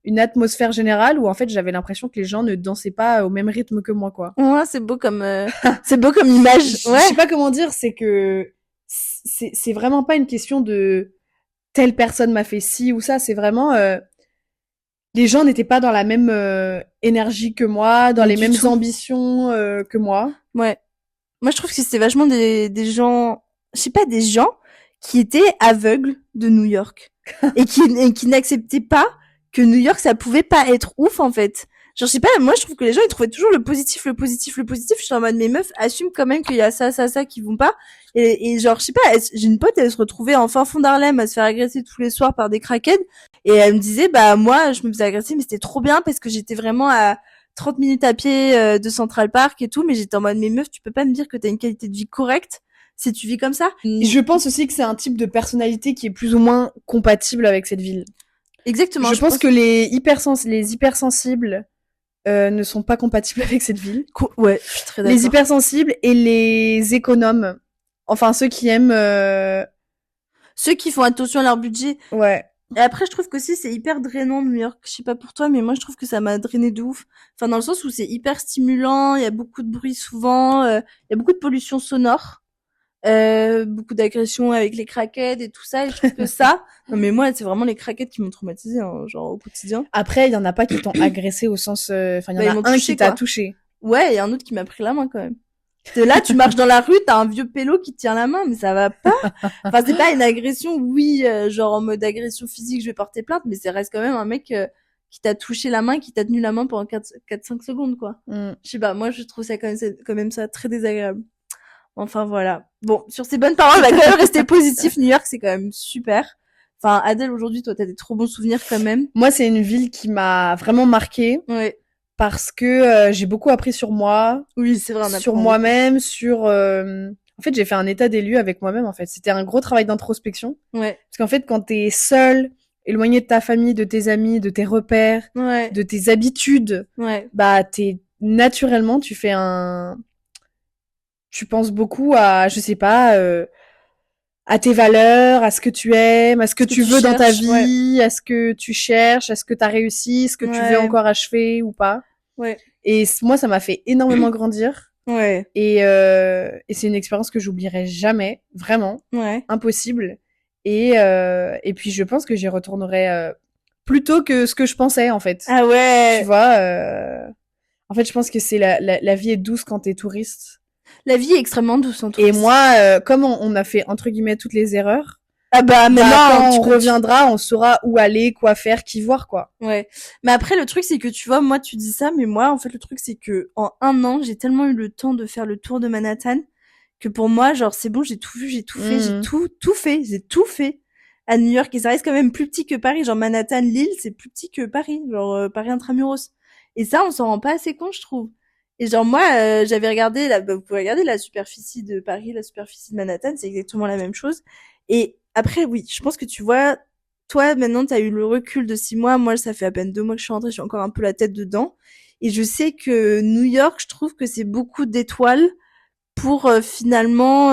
une atmosphère générale où en fait j'avais l'impression que les gens ne dansaient pas au même rythme que moi, quoi. Ouais, c'est beau comme c'est beau comme image. Ouais. Je sais pas comment dire, c'est que c'est vraiment pas une question de telle personne m'a fait ci ou ça, c'est vraiment les gens n'étaient pas dans la même énergie que moi, dans les mêmes ambitions que moi. Ouais. Moi je trouve que c'était vachement des gens, je sais pas, des gens qui étaient aveugles de New York et qui n'acceptaient pas que New York ça pouvait pas être ouf en fait. Genre je sais pas, moi je trouve que les gens ils trouvaient toujours le positif. Je suis en mode mes meufs assument quand même qu'il y a ça qui vont pas. Et genre je sais pas, j'ai une pote, elle se retrouvait en fin fond d'Harlem à se faire agresser tous les soirs par des crackheads et elle me disait bah moi je me faisais agresser mais c'était trop bien parce que j'étais vraiment à 30 minutes à pied de Central Park et tout, mais j'étais en mode mais meuf tu peux pas me dire que t'as une qualité de vie correcte si tu vis comme ça. Je pense aussi que c'est un type de personnalité qui est plus ou moins compatible avec cette ville. Exactement. Je pense que les hypersensibles ne sont pas compatibles avec cette ville. Ouais, je suis très d'accord. Les hypersensibles et les économes. Enfin, ceux qui aiment... Ceux qui font attention à leur budget. Ouais. Et après, je trouve qu'aussi, c'est hyper drainant, New York. Je sais pas pour toi, mais moi, je trouve que ça m'a drainé de ouf. Enfin, dans le sens où c'est hyper stimulant, il y a beaucoup de bruit souvent, il y a beaucoup de pollution sonore. Beaucoup d'agressions avec les craquettes et tout ça, et je trouve que ça, non mais moi c'est vraiment les craquettes qui m'ont traumatisé, hein, genre au quotidien. Après il y en a pas qui t'ont agressé au sens, enfin il y en a un qui t'a touché. Ouais, et un autre qui m'a pris la main quand même. Là tu marches dans la rue, t'as un vieux pélo qui te tient la main, mais ça va pas. Enfin c'est pas une agression, oui, genre en mode agression physique, je vais porter plainte, mais ça reste quand même un mec qui t'a touché la main, qui t'a tenu la main pendant 4-5 secondes quoi. Je sais pas, moi je trouve ça quand même ça très désagréable. Enfin voilà. Bon, sur ces bonnes paroles, on va quand même rester positif. New York, c'est quand même super. Enfin, Adèle, aujourd'hui, toi, t'as des trop bons souvenirs quand même. Moi, c'est une ville qui m'a vraiment marquée. Ouais. Parce que j'ai beaucoup appris sur moi. Oui, c'est vrai. Sur moi-même, sur... En fait, j'ai fait un état des lieux avec moi-même, en fait. C'était un gros travail d'introspection. Ouais. Parce qu'en fait, quand t'es seule, éloignée de ta famille, de tes amis, de tes repères, de tes habitudes, bah, naturellement, tu penses beaucoup à, je sais pas, à tes valeurs, à ce que tu aimes, à ce que tu veux dans ta vie, à ce que tu cherches, à ce que t'as réussi, ce que tu veux encore achever ou pas. Ouais. Et moi, ça m'a fait énormément grandir. Ouais. Et c'est une expérience que j'oublierai jamais, vraiment. Ouais. Impossible. Et puis je pense que j'y retournerai plus tôt que ce que je pensais, en fait. Ah ouais. Tu vois, en fait, je pense que c'est la vie est douce quand t'es touriste. La vie est extrêmement douce en touriste. Et moi, comme on a fait entre guillemets toutes les erreurs, ah bah maintenant quand on reviendra, on saura où aller, quoi faire, qui voir, quoi. Ouais. Mais après le truc c'est que tu vois, moi tu dis ça, mais moi en fait le truc c'est que en 1 an j'ai tellement eu le temps de faire le tour de Manhattan que pour moi genre c'est bon, j'ai tout vu, j'ai tout fait, j'ai tout fait à New York et ça reste quand même plus petit que Paris. Genre Manhattan, Lille, c'est plus petit que Paris, genre Paris intramuros. Et ça on s'en rend pas assez compte je trouve. Et genre moi j'avais regardé vous pouvez regarder la superficie de Paris, la superficie de Manhattan, c'est exactement la même chose. Et après oui, je pense que tu vois, toi maintenant t'as eu le recul de 6 mois, moi ça fait à peine 2 mois que je suis rentrée, je suis encore un peu la tête dedans. Et je sais que New York, je trouve que c'est beaucoup d'étoiles pour finalement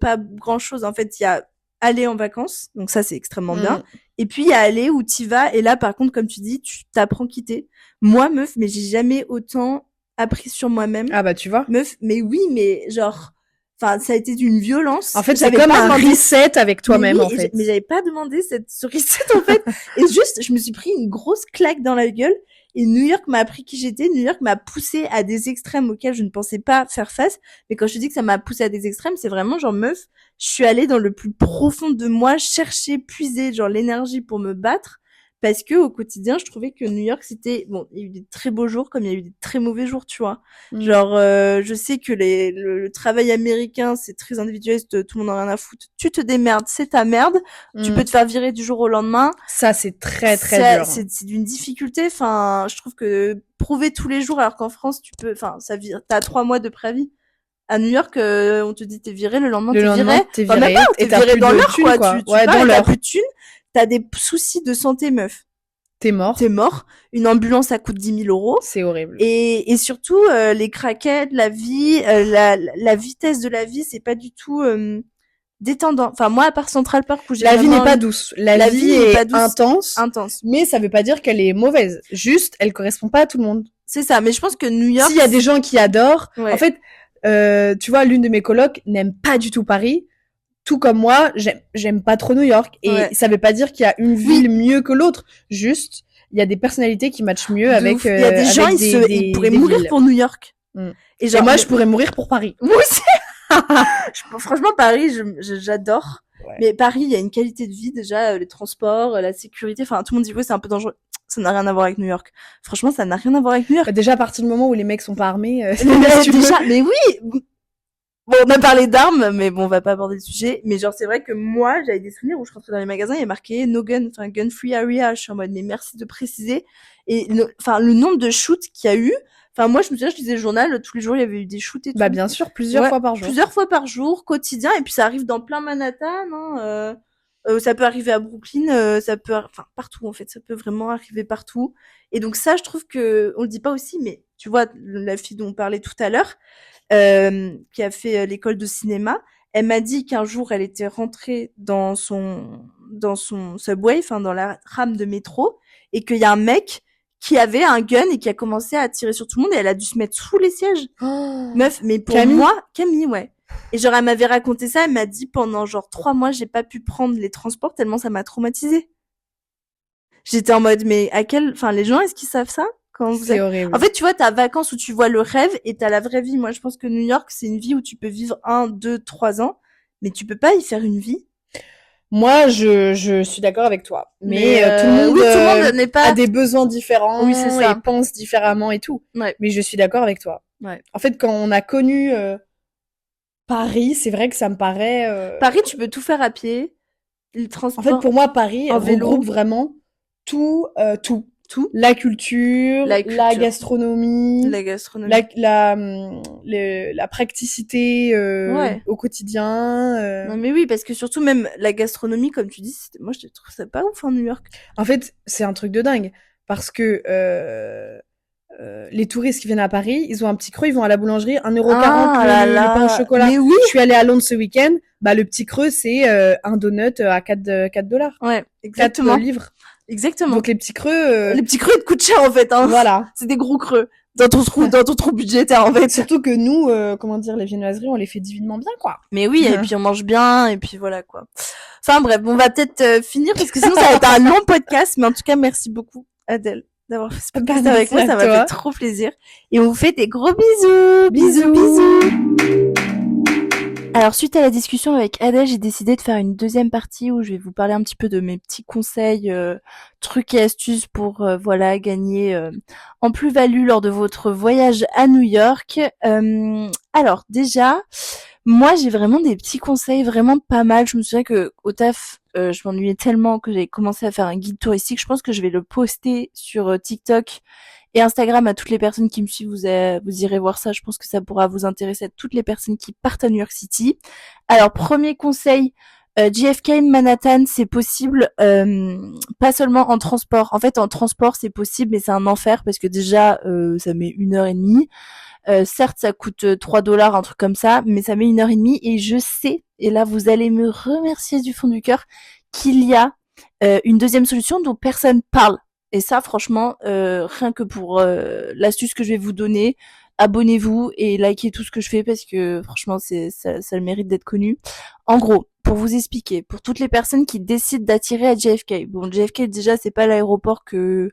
pas grand chose. En fait, il y a aller en vacances, donc ça c'est extrêmement bien. Et puis il y a aller où t'y vas, et là par contre comme tu dis, tu t'apprends à quitter. Moi meuf, mais j'ai jamais autant appris sur moi-même. Ah bah tu vois. Meuf, mais oui, mais genre, Enfin, ça a été d'une violence. En fait, c'est comme un reset avec toi-même, en fait. Mais j'avais pas demandé ce reset, en fait. Et juste, je me suis pris une grosse claque dans la gueule. Et New York m'a appris qui j'étais. New York m'a poussé à des extrêmes auxquels je ne pensais pas faire face. Mais quand je te dis que ça m'a poussé à des extrêmes, c'est vraiment genre, meuf, je suis allée dans le plus profond de moi, chercher, puiser, genre, l'énergie pour me battre. Parce que au quotidien, je trouvais que New York, c'était bon, il y a eu des très beaux jours comme il y a eu des très mauvais jours, tu vois. Genre, je sais que le travail américain, c'est très individualiste, tout le monde en a rien à foutre. Tu te démerdes, c'est ta merde. Tu peux te faire virer du jour au lendemain. Ça, c'est très dur. C'est d'une difficulté. Enfin, je trouve que prouver tous les jours, alors qu'en France, tu peux, enfin, t'as 3 mois de préavis. À New York, on te dit t'es viré, le lendemain t'es viré. Même pas, t'es viré dans l'heure, quoi. Tu ouais, dans l'heure. T'as plus de thunes. T'as des soucis de santé, meuf. T'es mort. Une ambulance, ça coûte 10 000 euros. C'est horrible. Et surtout, les craquettes, la vie, la vitesse de la vie, c'est pas du tout détendant. Enfin, moi, à part Central Park, où j'ai la vie n'est pas douce. La vie est intense. Mais ça veut pas dire qu'elle est mauvaise. Juste, elle correspond pas à tout le monde. C'est ça. Mais je pense que New York. S'il y a des gens qui adorent. Ouais. En fait, tu vois, l'une de mes colocs n'aime pas du tout Paris. Tout comme moi, j'aime pas trop New York. Et ça veut pas dire qu'il y a une ville mieux que l'autre. Juste, il y a des personnalités qui matchent mieux avec. Il y a des gens, ils pourraient mourir villes. Pour New York. Et genre, moi, je pourrais mourir pour Paris. Moi aussi. Franchement, Paris, j'adore. Ouais. Mais Paris, il y a une qualité de vie déjà, les transports, la sécurité. Enfin, tout le monde dit ouais, c'est un peu dangereux. Ça n'a rien à voir avec New York. Franchement, ça n'a rien à voir avec New York. Déjà, à partir du moment où les mecs sont pas armés. Mais oui. Bon, on a parlé d'armes, mais bon, on va pas aborder le sujet. Mais genre, c'est vrai que moi, j'avais des souvenirs où je rentrais dans les magasins, il y a marqué no gun, enfin gun free area. Je suis en mode, mais merci de préciser. Et le nombre de shoots qu'il y a eu. Enfin, moi, je me souviens, je lisais le journal, tous les jours, il y avait eu des shoots et tout. Bah, bien sûr, plusieurs fois par jour. Plusieurs fois par jour, quotidien. Et puis, ça arrive dans plein Manhattan, hein. Ça peut arriver à Brooklyn, ça peut, enfin, partout, en fait. Ça peut vraiment arriver partout. Et donc, ça, je trouve que, on le dit pas aussi, mais tu vois, la fille dont on parlait tout à l'heure, qui a fait l'école de cinéma, elle m'a dit qu'un jour elle était rentrée dans son subway, enfin dans la rame de métro, et qu'il y a un mec qui avait un gun et qui a commencé à tirer sur tout le monde et elle a dû se mettre sous les sièges. Oh, meuf, mais pour Camille, ouais. Et genre elle m'avait raconté ça, elle m'a dit pendant genre 3 mois j'ai pas pu prendre les transports tellement ça m'a traumatisée. J'étais en mode mais enfin les gens est-ce qu'ils savent ça? C'est horrible. En fait, tu vois, t'as vacances où tu vois le rêve et t'as la vraie vie. Moi, je pense que New York, c'est une vie où tu peux vivre 1, 2, 3 ans, mais tu peux pas y faire une vie. Moi, je suis d'accord avec toi. Mais tout le monde n'est pas... a des besoins différents, oui, c'est ça. Et pense différemment et tout. Ouais. Mais je suis d'accord avec toi. Ouais. En fait, quand on a connu Paris, c'est vrai que ça me paraît... Paris, tu peux tout faire à pied. Les transports... En fait, pour moi, Paris regroupe vraiment tout. La culture, la gastronomie, la praticité au quotidien. Non mais oui, parce que surtout même la gastronomie, comme tu dis, moi je trouve ça pas ouf en New York. En fait, c'est un truc de dingue parce que les touristes qui viennent à Paris, ils ont un petit creux, ils vont à la boulangerie, 1,40€ le pain au chocolat. Mais oui. Je suis allée à Londres ce week-end, bah le petit creux c'est un donut à $4. Ouais, exactement. 4 livres. Exactement. Donc les petits creux ils te coûtent cher en fait, hein. Voilà. C'est des gros creux dans ton trou budgétaire en fait. Surtout que nous les viennoiseries, on les fait divinement bien quoi. Mais oui, et puis on mange bien et puis voilà quoi. Enfin bref, on va peut-être finir parce que sinon ça va être un long podcast, mais en tout cas merci beaucoup Adèle d'avoir fait ce podcast avec moi, ça m'a fait trop plaisir et on vous fait des gros bisous. Bisous. Alors, suite à la discussion avec Adèle, j'ai décidé de faire une deuxième partie où je vais vous parler un petit peu de mes petits conseils, trucs et astuces pour, gagner en plus-value lors de votre voyage à New York. Alors, déjà, moi, j'ai vraiment des petits conseils vraiment pas mal. Je me souviens que au taf, je m'ennuyais tellement que j'ai commencé à faire un guide touristique. Je pense que je vais le poster sur TikTok et Instagram à toutes les personnes qui me suivent, vous irez voir ça. Je pense que ça pourra vous intéresser à toutes les personnes qui partent à New York City. Alors, premier conseil, JFK Manhattan, c'est possible, pas seulement en transport. En fait, en transport, c'est possible, mais c'est un enfer parce que déjà, ça met 1h30. Certes, ça coûte $3, un truc comme ça, mais ça met 1h30 et je sais, et là, vous allez me remercier du fond du cœur, qu'il y a une deuxième solution dont personne parle. Et ça, franchement, rien que pour l'astuce que je vais vous donner, abonnez-vous et likez tout ce que je fais parce que franchement ça le mérite d'être connu. En gros, pour vous expliquer, pour toutes les personnes qui décident d'attirer à JFK. Bon, JFK déjà c'est pas l'aéroport que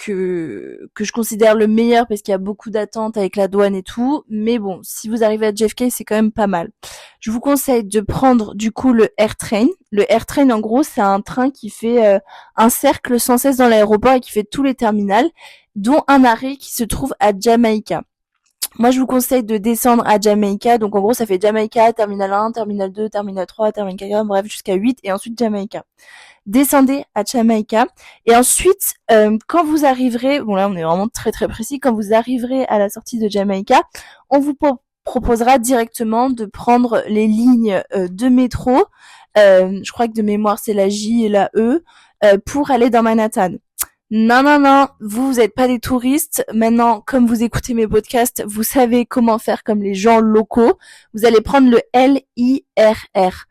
je considère le meilleur parce qu'il y a beaucoup d'attentes avec la douane et tout, mais bon, si vous arrivez à JFK, c'est quand même pas mal. Je vous conseille de prendre du coup le AirTrain. Le AirTrain, en gros, c'est un train qui fait un cercle sans cesse dans l'aéroport et qui fait tous les terminals, dont un arrêt qui se trouve à Jamaïca. Moi, je vous conseille de descendre à Jamaïca. Donc, en gros, ça fait Jamaïca, Terminal 1, Terminal 2, Terminal 3, Terminal 4, bref, jusqu'à 8, et ensuite Jamaïca. Descendez à Jamaïca. Et ensuite, quand vous arriverez, bon là, on est vraiment très très précis, quand vous arriverez à la sortie de Jamaïca, on vous proposera directement de prendre les lignes de métro. Je crois que de mémoire, c'est la J et la E, pour aller dans Manhattan. Non, vous êtes pas des touristes. Maintenant, comme vous écoutez mes podcasts, vous savez comment faire comme les gens locaux. Vous allez prendre le LIRR.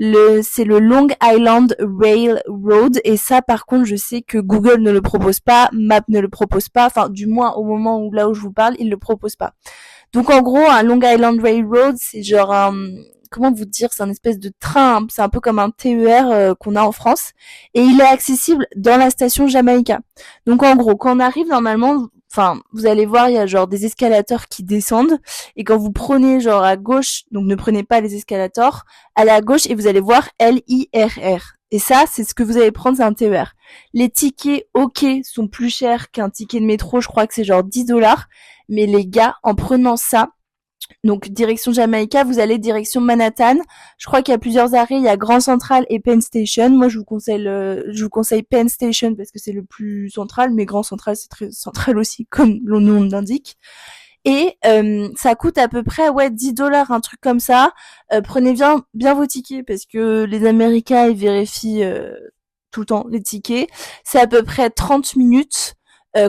C'est le Long Island Railroad. Et ça, par contre, je sais que Google ne le propose pas, Maps ne le propose pas. Enfin, du moins, au moment où là où je vous parle, il le propose pas. Donc, en gros, un Long Island Railroad, c'est genre comment vous dire, c'est un espèce de train, c'est un peu comme un TER qu'on a en France, et il est accessible dans la station Jamaïca. Donc en gros, quand on arrive normalement, enfin, vous allez voir, il y a genre des escalators qui descendent, et quand vous prenez genre à gauche, donc ne prenez pas les escalators, allez à gauche et vous allez voir LIRR. Et ça, c'est ce que vous allez prendre, c'est un TER. Les tickets, ok, sont plus chers qu'un ticket de métro, je crois que c'est genre 10$, mais les gars, en prenant ça, donc direction Jamaïca, vous allez direction Manhattan. Je crois qu'il y a plusieurs arrêts, il y a Grand Central et Penn Station. Moi, je vous conseille Penn Station parce que c'est le plus central, mais Grand Central c'est très central aussi, comme le nom l'indique. Et ça coûte à peu près 10$, un truc comme ça. Prenez bien vos tickets parce que les Américains ils vérifient tout le temps les tickets. C'est à peu près 30 minutes.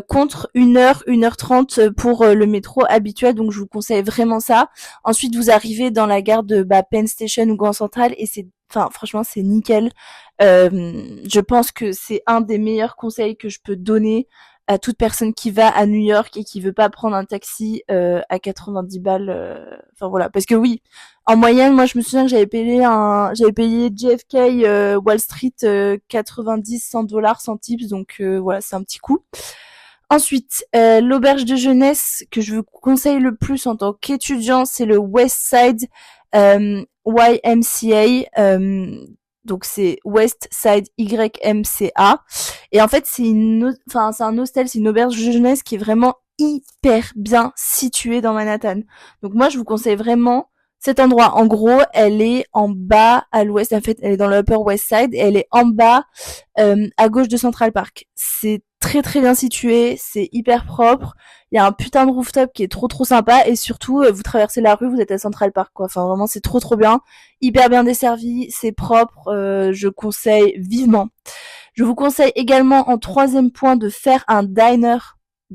Contre 1h, 1h30 pour le métro habituel, donc je vous conseille vraiment ça. Ensuite, vous arrivez dans la gare de Penn Station ou Grand Central et franchement, c'est nickel. Je pense que c'est un des meilleurs conseils que je peux donner à toute personne qui va à New York et qui veut pas prendre un taxi à 90 balles. Enfin voilà, parce que oui, en moyenne, moi je me souviens que j'avais payé JFK Wall Street 90 $, sans tips, donc voilà, c'est un petit coup. Ensuite, l'auberge de jeunesse que je vous conseille le plus en tant qu'étudiant, c'est le Westside YMCA. Donc c'est Westside YMCA. Et en fait, c'est un hostel, c'est une auberge de jeunesse qui est vraiment hyper bien située dans Manhattan. Donc moi, je vous conseille vraiment cet endroit. En gros, elle est en bas à l'ouest. En fait, elle est dans le Upper West Side et elle est en bas à gauche de Central Park. C'est très très bien situé, c'est hyper propre. Il y a un putain de rooftop qui est trop trop sympa et surtout vous traversez la rue, vous êtes à Central Park quoi. Enfin vraiment c'est trop trop bien, hyper bien desservi, c'est propre. Je conseille vivement. Je vous conseille également en troisième point de faire un diner.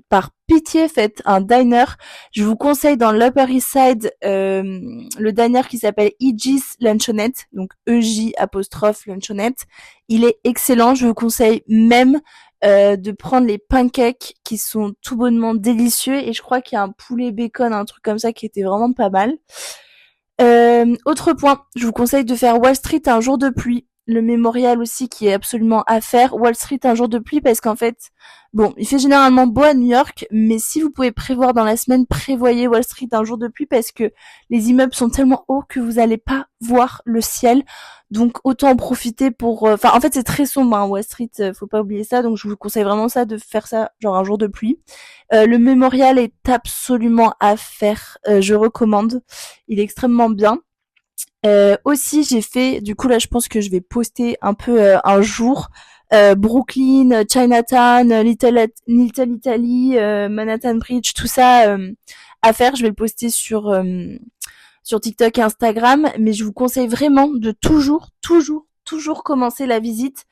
Par pitié, faites un diner. Je vous conseille dans l'Upper East Side le diner qui s'appelle Aegis Lunchonette, donc EJ apostrophe Lunchonette. Il est excellent. Je vous conseille même de prendre les pancakes qui sont tout bonnement délicieux et je crois qu'il y a un poulet bacon, un truc comme ça qui était vraiment pas mal. Autre point, je vous conseille de faire Wall Street un jour de pluie. Le mémorial aussi qui est absolument à faire. Wall Street un jour de pluie parce qu'en fait, bon, il fait généralement beau à New York, mais si vous pouvez prévoir dans la semaine, prévoyez Wall Street un jour de pluie parce que les immeubles sont tellement hauts que vous allez pas voir le ciel. Donc autant en profiter pour... en fait, c'est très sombre, hein, Wall Street, faut pas oublier ça. Donc je vous conseille vraiment ça, de faire ça genre un jour de pluie. Le mémorial est absolument à faire. Je recommande. Il est extrêmement bien. Aussi, j'ai fait, du coup là, je pense que je vais poster un peu un jour Brooklyn, Chinatown, Little Italy, Manhattan Bridge, tout ça à faire. Je vais le poster sur TikTok et Instagram, mais je vous conseille vraiment de toujours commencer la visite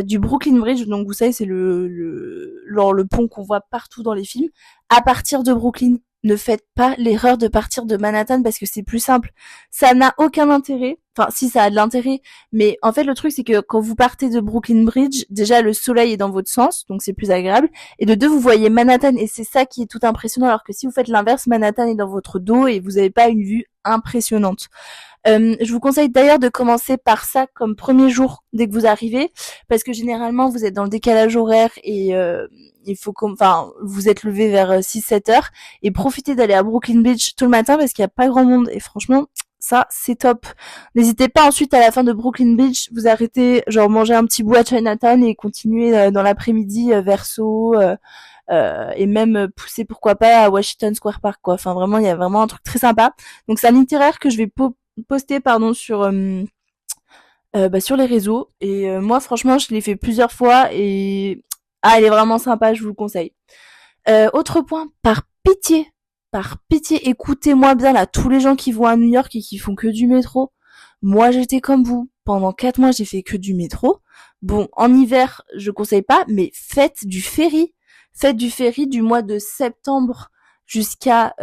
du Brooklyn Bridge. Donc vous savez, c'est le pont qu'on voit partout dans les films. À partir de Brooklyn, ne faites pas l'erreur de partir de Manhattan parce que c'est plus simple. Ça n'a aucun intérêt. Enfin, si, ça a de l'intérêt. Mais en fait, le truc, c'est que quand vous partez de Brooklyn Bridge, déjà, le soleil est dans votre sens, donc c'est plus agréable. Et de deux, vous voyez Manhattan et c'est ça qui est tout impressionnant. Alors que si vous faites l'inverse, Manhattan est dans votre dos et vous n'avez pas une vue impressionnante. Je vous conseille d'ailleurs de commencer par ça comme premier jour dès que vous arrivez, parce que généralement vous êtes dans le décalage horaire et il faut vous êtes levé vers 6-7 heures et profitez d'aller à Brooklyn Beach tout le matin parce qu'il n'y a pas grand monde et franchement ça c'est top. N'hésitez pas ensuite à la fin de Brooklyn Beach vous arrêter, genre manger un petit bout à Chinatown et continuer dans l'après-midi vers Soho et même pousser pourquoi pas à Washington Square Park quoi. Enfin vraiment il y a vraiment un truc très sympa. Donc c'est un itinéraire que je vais poster sur les réseaux et moi franchement je l'ai fait plusieurs fois et elle est vraiment sympa, je vous le conseille. Autre point, par pitié, écoutez-moi bien là, tous les gens qui vont à New York et qui font que du métro. Moi j'étais comme vous, pendant 4 mois j'ai fait que du métro. Bon, en hiver je conseille pas, mais faites du ferry du mois de septembre jusqu'à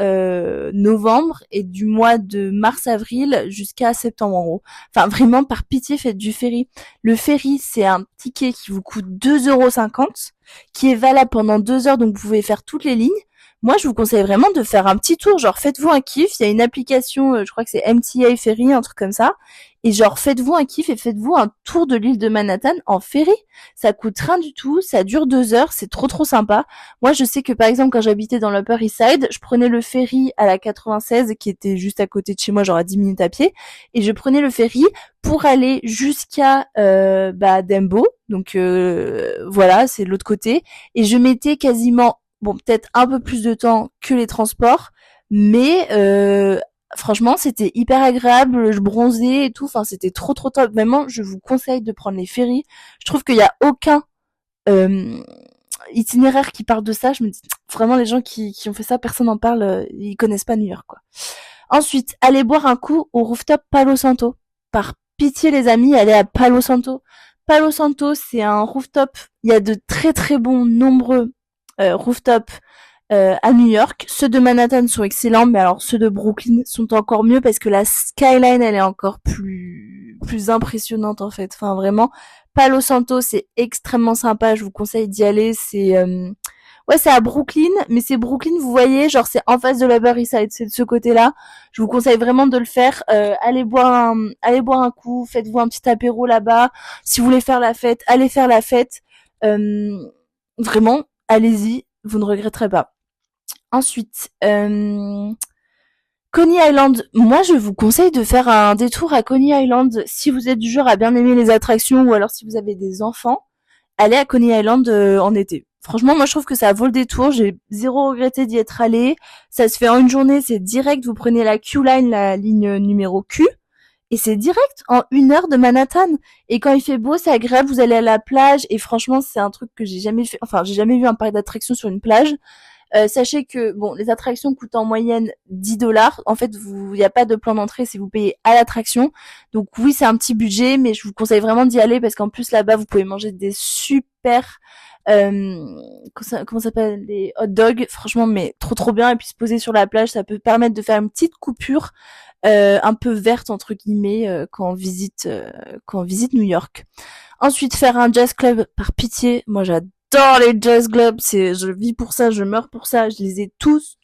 novembre et du mois de mars-avril jusqu'à septembre en gros. Enfin vraiment par pitié faites du ferry. Le ferry c'est un ticket qui vous coûte 2,50 €, qui est valable pendant 2 heures donc vous pouvez faire toutes les lignes. Moi je vous conseille vraiment de faire un petit tour, genre faites-vous un kiff, il y a une application, je crois que c'est MTA Ferry, un truc comme ça. Et genre faites-vous un kiff et faites-vous un tour de l'île de Manhattan en ferry. Ça coûte rien du tout, ça dure 2 heures, c'est trop sympa. Moi je sais que par exemple quand j'habitais dans l'Upper East Side, je prenais le ferry à la 96 qui était juste à côté de chez moi, genre à 10 minutes à pied, et je prenais le ferry pour aller jusqu'à Dumbo, donc voilà c'est de l'autre côté, et je mettais quasiment, bon peut-être un peu plus de temps que les transports, mais franchement, c'était hyper agréable, je bronzais et tout, enfin c'était trop top. Vraiment, je vous conseille de prendre les ferries. Je trouve qu'il y a aucun itinéraire qui parle de ça. Je me dis vraiment les gens qui ont fait ça, personne n'en parle, ils connaissent pas New York quoi. Ensuite, allez boire un coup au rooftop Palo Santo. Par pitié les amis, allez à Palo Santo. Palo Santo, c'est un rooftop, il y a de très bons nombreux rooftops à New York. Ceux de Manhattan sont excellents, mais alors ceux de Brooklyn sont encore mieux parce que la skyline elle est encore plus impressionnante en fait. Enfin vraiment, Palo Santo c'est extrêmement sympa. Je vous conseille d'y aller. C'est c'est à Brooklyn, mais c'est Brooklyn, vous voyez, genre c'est en face de l'Upper East Side, c'est de ce côté-là. Je vous conseille vraiment de le faire. Allez boire un coup, faites-vous un petit apéro là-bas. Si vous voulez faire la fête, allez faire la fête. Vraiment, allez-y, vous ne regretterez pas. Ensuite, Coney Island. Moi, je vous conseille de faire un détour à Coney Island si vous êtes du genre à bien aimer les attractions ou alors si vous avez des enfants. Allez à Coney Island en été. Franchement, moi, je trouve que ça vaut le détour. J'ai zéro regretté d'y être allée. Ça se fait en une journée, c'est direct. Vous prenez la Q-Line, la ligne numéro Q, et c'est direct en 1 heure de Manhattan. Et quand il fait beau, c'est agréable. Vous allez à la plage et franchement, c'est un truc que j'ai jamais fait. Enfin, j'ai jamais vu un parc d'attractions sur une plage. Sachez que bon, les attractions coûtent en moyenne 10 $. En fait, il n'y a pas de plan d'entrée, c'est vous payez à l'attraction. Donc oui, c'est un petit budget, mais je vous conseille vraiment d'y aller parce qu'en plus là-bas, vous pouvez manger des super comment ça s'appelle, les hot dogs. Franchement, mais trop bien. Et puis se poser sur la plage, ça peut permettre de faire une petite coupure un peu verte entre guillemets quand on visite New York. Ensuite, faire un jazz club, par pitié, moi j'adore les jazz clubs, je vis pour ça, je meurs pour ça, je les ai tous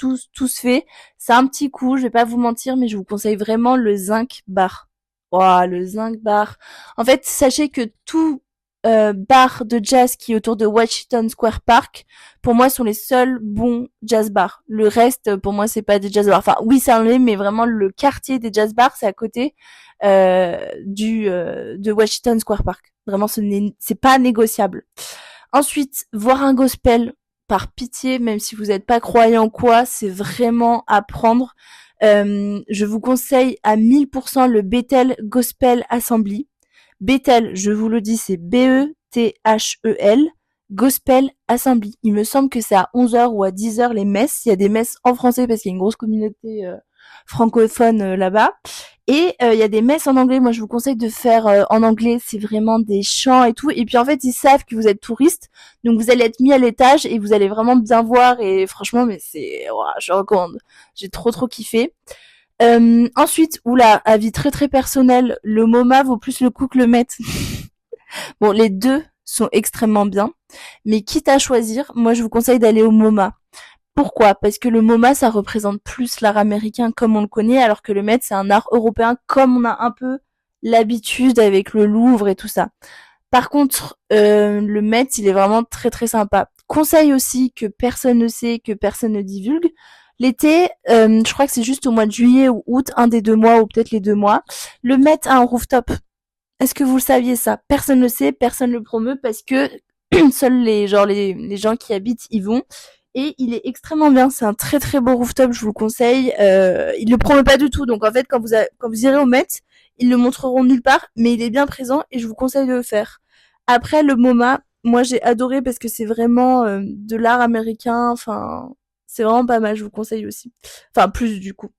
faits. C'est un petit coup, je vais pas vous mentir, mais je vous conseille vraiment le Zinc Bar. Wow, le Zinc Bar. En fait, sachez que tout bar de jazz qui est autour de Washington Square Park, pour moi, sont les seuls bons jazz bars. Le reste, pour moi, c'est pas des jazz bars. Enfin, oui, ça en est, mais vraiment, le quartier des jazz bars, c'est à côté de Washington Square Park. Vraiment, c'est pas négociable. Ensuite, voir un gospel, par pitié, même si vous n'êtes pas croyant ou quoi, c'est vraiment à prendre. Je vous conseille à 1000% le Bethel Gospel Assembly. Bethel, je vous le dis, c'est B-E-T-H-E-L, Gospel Assembly. Il me semble que c'est à 11 h ou à 10 h les messes. Il y a des messes en français parce qu'il y a une grosse communauté francophones là-bas. Et il y a des messes en anglais. Moi, je vous conseille de faire en anglais. C'est vraiment des chants et tout. Et puis en fait, ils savent que vous êtes touriste, donc vous allez être mis à l'étage et vous allez vraiment bien voir. Et franchement, mais je recommande. J'ai trop kiffé. Ensuite, avis très personnel, le MoMA vaut plus le coup que le Met. Bon, les deux sont extrêmement bien, mais quitte à choisir, moi je vous conseille d'aller au MoMA. Pourquoi ? Parce que le MoMA, ça représente plus l'art américain comme on le connaît, alors que le Met, c'est un art européen comme on a un peu l'habitude avec le Louvre et tout ça. Par contre, le Met, il est vraiment très sympa. Conseil aussi que personne ne sait, que personne ne divulgue. L'été, je crois que c'est juste au mois de juillet ou août, un des 2 mois ou peut-être les 2 mois, le Met a un rooftop. Est-ce que vous le saviez ça ? Personne ne le sait, personne ne le promeut parce que seuls les gens qui habitent y vont. Et il est extrêmement bien, c'est un très beau rooftop, je vous le conseille. Il le promeut pas du tout, donc en fait quand vous irez au Met, ils le montreront nulle part, mais il est bien présent et je vous conseille de le faire. Après le MoMA, moi j'ai adoré parce que c'est vraiment de l'art américain, enfin c'est vraiment pas mal, je vous conseille aussi. Enfin plus du coup.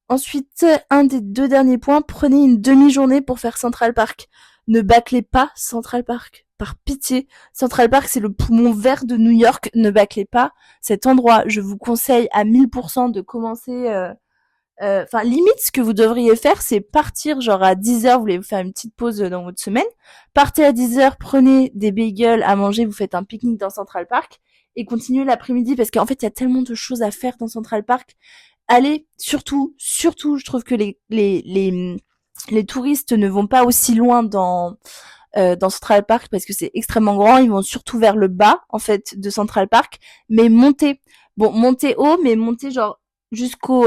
Ensuite, un des 2 derniers points, prenez une demi-journée pour faire Central Park. Ne bâclez pas Central Park. Par pitié. Central Park, c'est le poumon vert de New York. Ne bâclez pas cet endroit. Je vous conseille à 1000% de commencer, enfin, limite, ce que vous devriez faire, c'est partir, genre, à 10h, vous voulez vous faire une petite pause dans votre semaine. Partez à 10h, prenez des bagels à manger, vous faites un pique-nique dans Central Park et continuez l'après-midi parce qu'en fait, il y a tellement de choses à faire dans Central Park. Allez, surtout, je trouve que les touristes ne vont pas aussi loin dans Central Park parce que c'est extrêmement grand. Ils vont surtout vers le bas, en fait, de Central Park. Mais montez haut, mais montez genre jusqu'au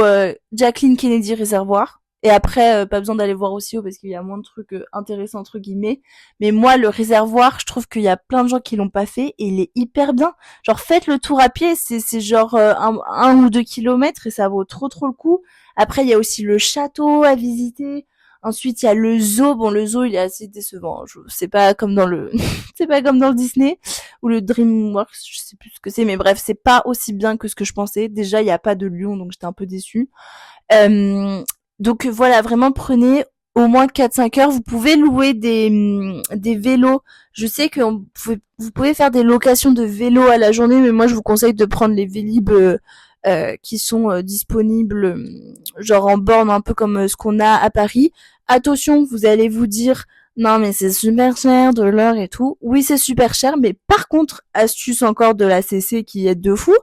Jacqueline Kennedy Réservoir. Et après, pas besoin d'aller voir aussi haut parce qu'il y a moins de trucs intéressants entre guillemets. Mais moi, le réservoir, je trouve qu'il y a plein de gens qui l'ont pas fait et il est hyper bien. Genre, faites le tour à pied, c'est genre 1 ou 2 kilomètres et ça vaut trop le coup. Après, il y a aussi le château à visiter. Ensuite, il y a le zoo. Bon, le zoo, il est assez décevant. C'est pas comme dans le, c'est pas comme dans le Disney ou le DreamWorks. Je sais plus ce que c'est, mais bref, c'est pas aussi bien que ce que je pensais. Déjà, il y a pas de lion, donc j'étais un peu déçue. Donc voilà, vraiment prenez au moins 4-5 heures. Vous pouvez louer des vélos. Je sais que vous pouvez faire des locations de vélos à la journée, mais moi je vous conseille de prendre les Vélib qui sont disponibles genre en borne, un peu comme ce qu'on a à Paris. Attention, vous allez vous dire non mais c'est super cher de l'heure et tout. Oui, c'est super cher, mais par contre, astuce encore de la CC qui est de fou,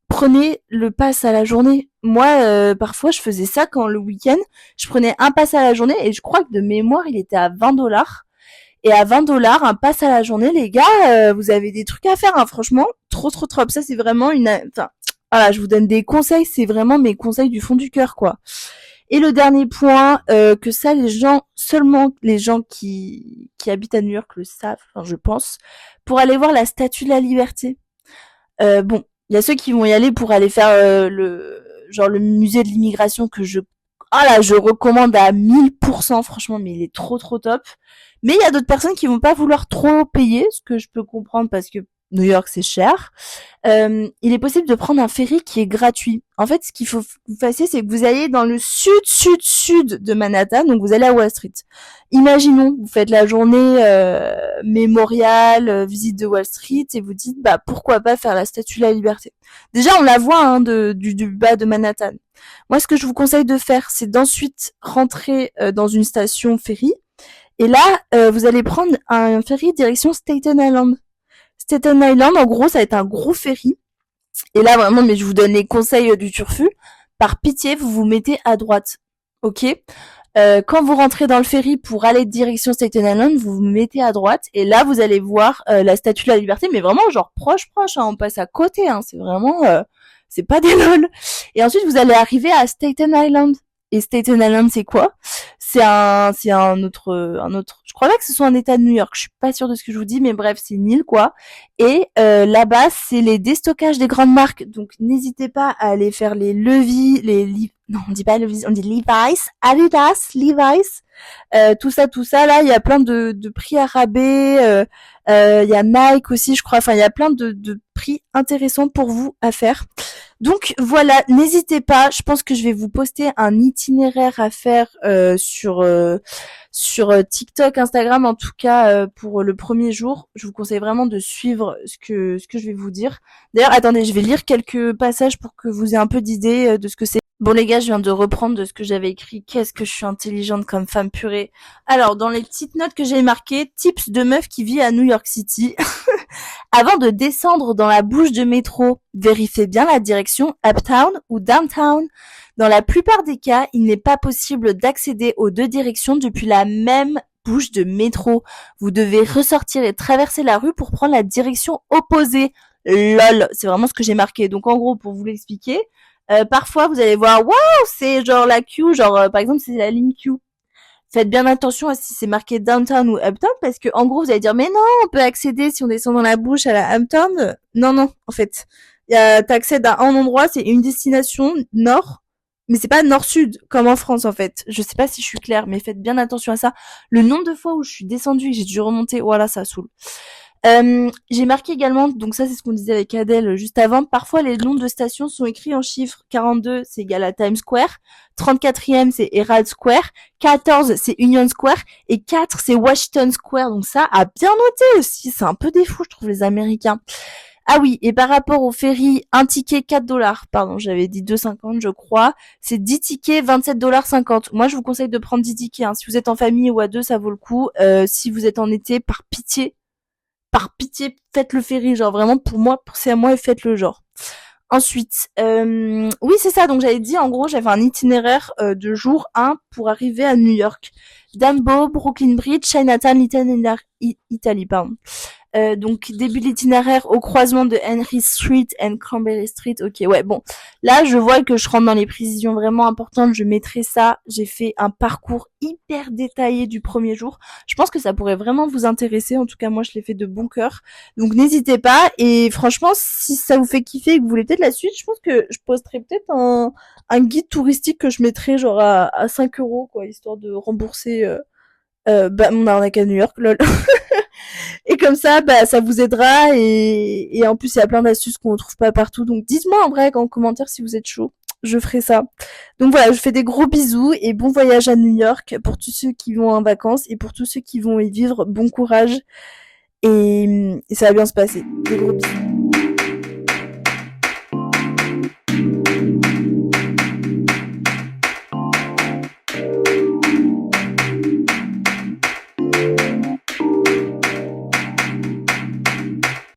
prenez le pass à la journée. Moi, parfois, je faisais ça quand le week-end, je prenais un pass à la journée et je crois que de mémoire, il était à 20$. Et à 20$, un pass à la journée, les gars, vous avez des trucs à faire, hein, franchement, trop. Ça, c'est vraiment enfin, voilà, je vous donne des conseils, c'est vraiment mes conseils du fond du cœur, quoi. Et le dernier point, que ça, seulement les gens qui habitent à New York le savent, enfin, je pense, pour aller voir la Statue de la Liberté. Bon, il y a ceux qui vont y aller pour aller faire le musée de l'immigration que je recommande à 1000%, franchement, mais il est trop top. Mais il y a d'autres personnes qui vont pas vouloir trop payer, ce que je peux comprendre parce que New York c'est cher. Il est possible de prendre un ferry qui est gratuit. En fait, ce qu'il faut que vous fassiez, c'est que vous allez dans le sud de Manhattan, donc vous allez à Wall Street. Imaginons, vous faites la journée mémoriale, visite de Wall Street, et vous dites, bah pourquoi pas faire la Statue de la Liberté. Déjà, on la voit hein, du bas de Manhattan. Moi, ce que je vous conseille de faire, c'est d'ensuite rentrer dans une station ferry. Et là, vous allez prendre un ferry direction Staten Island. Staten Island, en gros, ça va être un gros ferry. Et là, vraiment, mais je vous donne les conseils du turfu. Par pitié, vous vous mettez à droite. Ok ? Quand vous rentrez dans le ferry pour aller direction Staten Island, vous vous mettez à droite. Et là, vous allez voir la Statue de la Liberté. Mais vraiment, genre proche. Hein, on passe à côté. Hein, c'est vraiment... c'est pas des lol. Et ensuite, vous allez arriver à Staten Island. Et Staten Island, c'est quoi ? C'est un autre, Je crois pas que ce soit un état de New York. Je suis pas sûre de ce que je vous dis, mais bref, c'est une île, quoi. Et là-bas, c'est les déstockages des grandes marques. Donc, n'hésitez pas à aller faire les Levi's, non, on dit pas Levi's, on dit Levi's, Adidas, Levi's. Tout ça, là, il y a plein de prix à rabais. Il y a Nike aussi, je crois. Enfin, il y a plein de prix intéressants pour vous à faire. Donc voilà, n'hésitez pas. Je pense que je vais vous poster un itinéraire à faire sur TikTok, Instagram, en tout cas pour le premier jour. Je vous conseille vraiment de suivre ce que je vais vous dire. D'ailleurs, attendez, je vais lire quelques passages pour que vous ayez un peu d'idée de ce que c'est. Bon les gars, je viens de reprendre de ce que j'avais écrit. Qu'est-ce que je suis intelligente comme femme, purée. Alors, dans les petites notes que j'ai marquées, tips de meuf qui vit à New York City. Avant de descendre dans la bouche de métro, vérifiez bien la direction uptown ou downtown. Dans la plupart des cas, il n'est pas possible d'accéder aux deux directions depuis la même bouche de métro. Vous devez ressortir et traverser la rue pour prendre la direction opposée. Lol, c'est vraiment ce que j'ai marqué. Donc en gros, pour vous l'expliquer, parfois vous allez voir, waouh, c'est genre la Q, genre par exemple c'est la ligne Q. Faites bien attention à si c'est marqué downtown ou uptown parce que en gros vous allez dire mais non, on peut accéder si on descend dans la bouche à la uptown. Non, en fait, t'accèdes à un endroit, c'est une destination nord, mais c'est pas nord-sud comme en France en fait. Je sais pas si je suis claire, mais faites bien attention à ça. Le nombre de fois où je suis descendue et j'ai dû remonter, voilà, ça saoule. J'ai marqué également, donc ça c'est ce qu'on disait avec Adèle juste avant, parfois les noms de stations sont écrits en chiffres. 42 c'est égal à Times Square, 34e c'est Herald Square, 14 c'est Union Square et 4 c'est Washington Square. Donc ça à bien noter aussi, c'est un peu des fous je trouve les Américains. Ah oui, et par rapport au ferry, un ticket $4, pardon, j'avais dit 2,50 je crois, c'est 10 tickets, $27,50. Moi je vous conseille de prendre 10 tickets, hein. Si vous êtes en famille ou à deux ça vaut le coup. Si vous êtes en été, par pitié, faites le ferry, genre vraiment pour moi, pensez à moi et faites le genre. Ensuite, oui c'est ça, donc j'avais dit en gros j'avais un itinéraire de jour 1 pour arriver à New York. Dumbo, Brooklyn Bridge, Chinatown, Little Italy, pardon. Donc début de l'itinéraire au croisement de Henry Street and Cranberry Street. Ok, ouais, bon. Là, je vois que je rentre dans les précisions vraiment importantes. Je mettrai ça. J'ai fait un parcours hyper détaillé du premier jour. Je pense que ça pourrait vraiment vous intéresser. En tout cas, moi, je l'ai fait de bon cœur. Donc n'hésitez pas. Et franchement, si ça vous fait kiffer et que vous voulez peut-être la suite, je pense que je posterai peut-être un guide touristique que je mettrai genre à 5 €, quoi, histoire de rembourser mon arnaque à New York, lol. Et comme ça, ça vous aidera et en plus il y a plein d'astuces qu'on ne trouve pas partout. Donc dites-moi en vrai en commentaire si vous êtes chaud. Je ferai ça. Donc voilà, je fais des gros bisous et bon voyage à New York pour tous ceux qui vont en vacances et pour tous ceux qui vont y vivre. Bon courage et ça va bien se passer. Des gros bisous.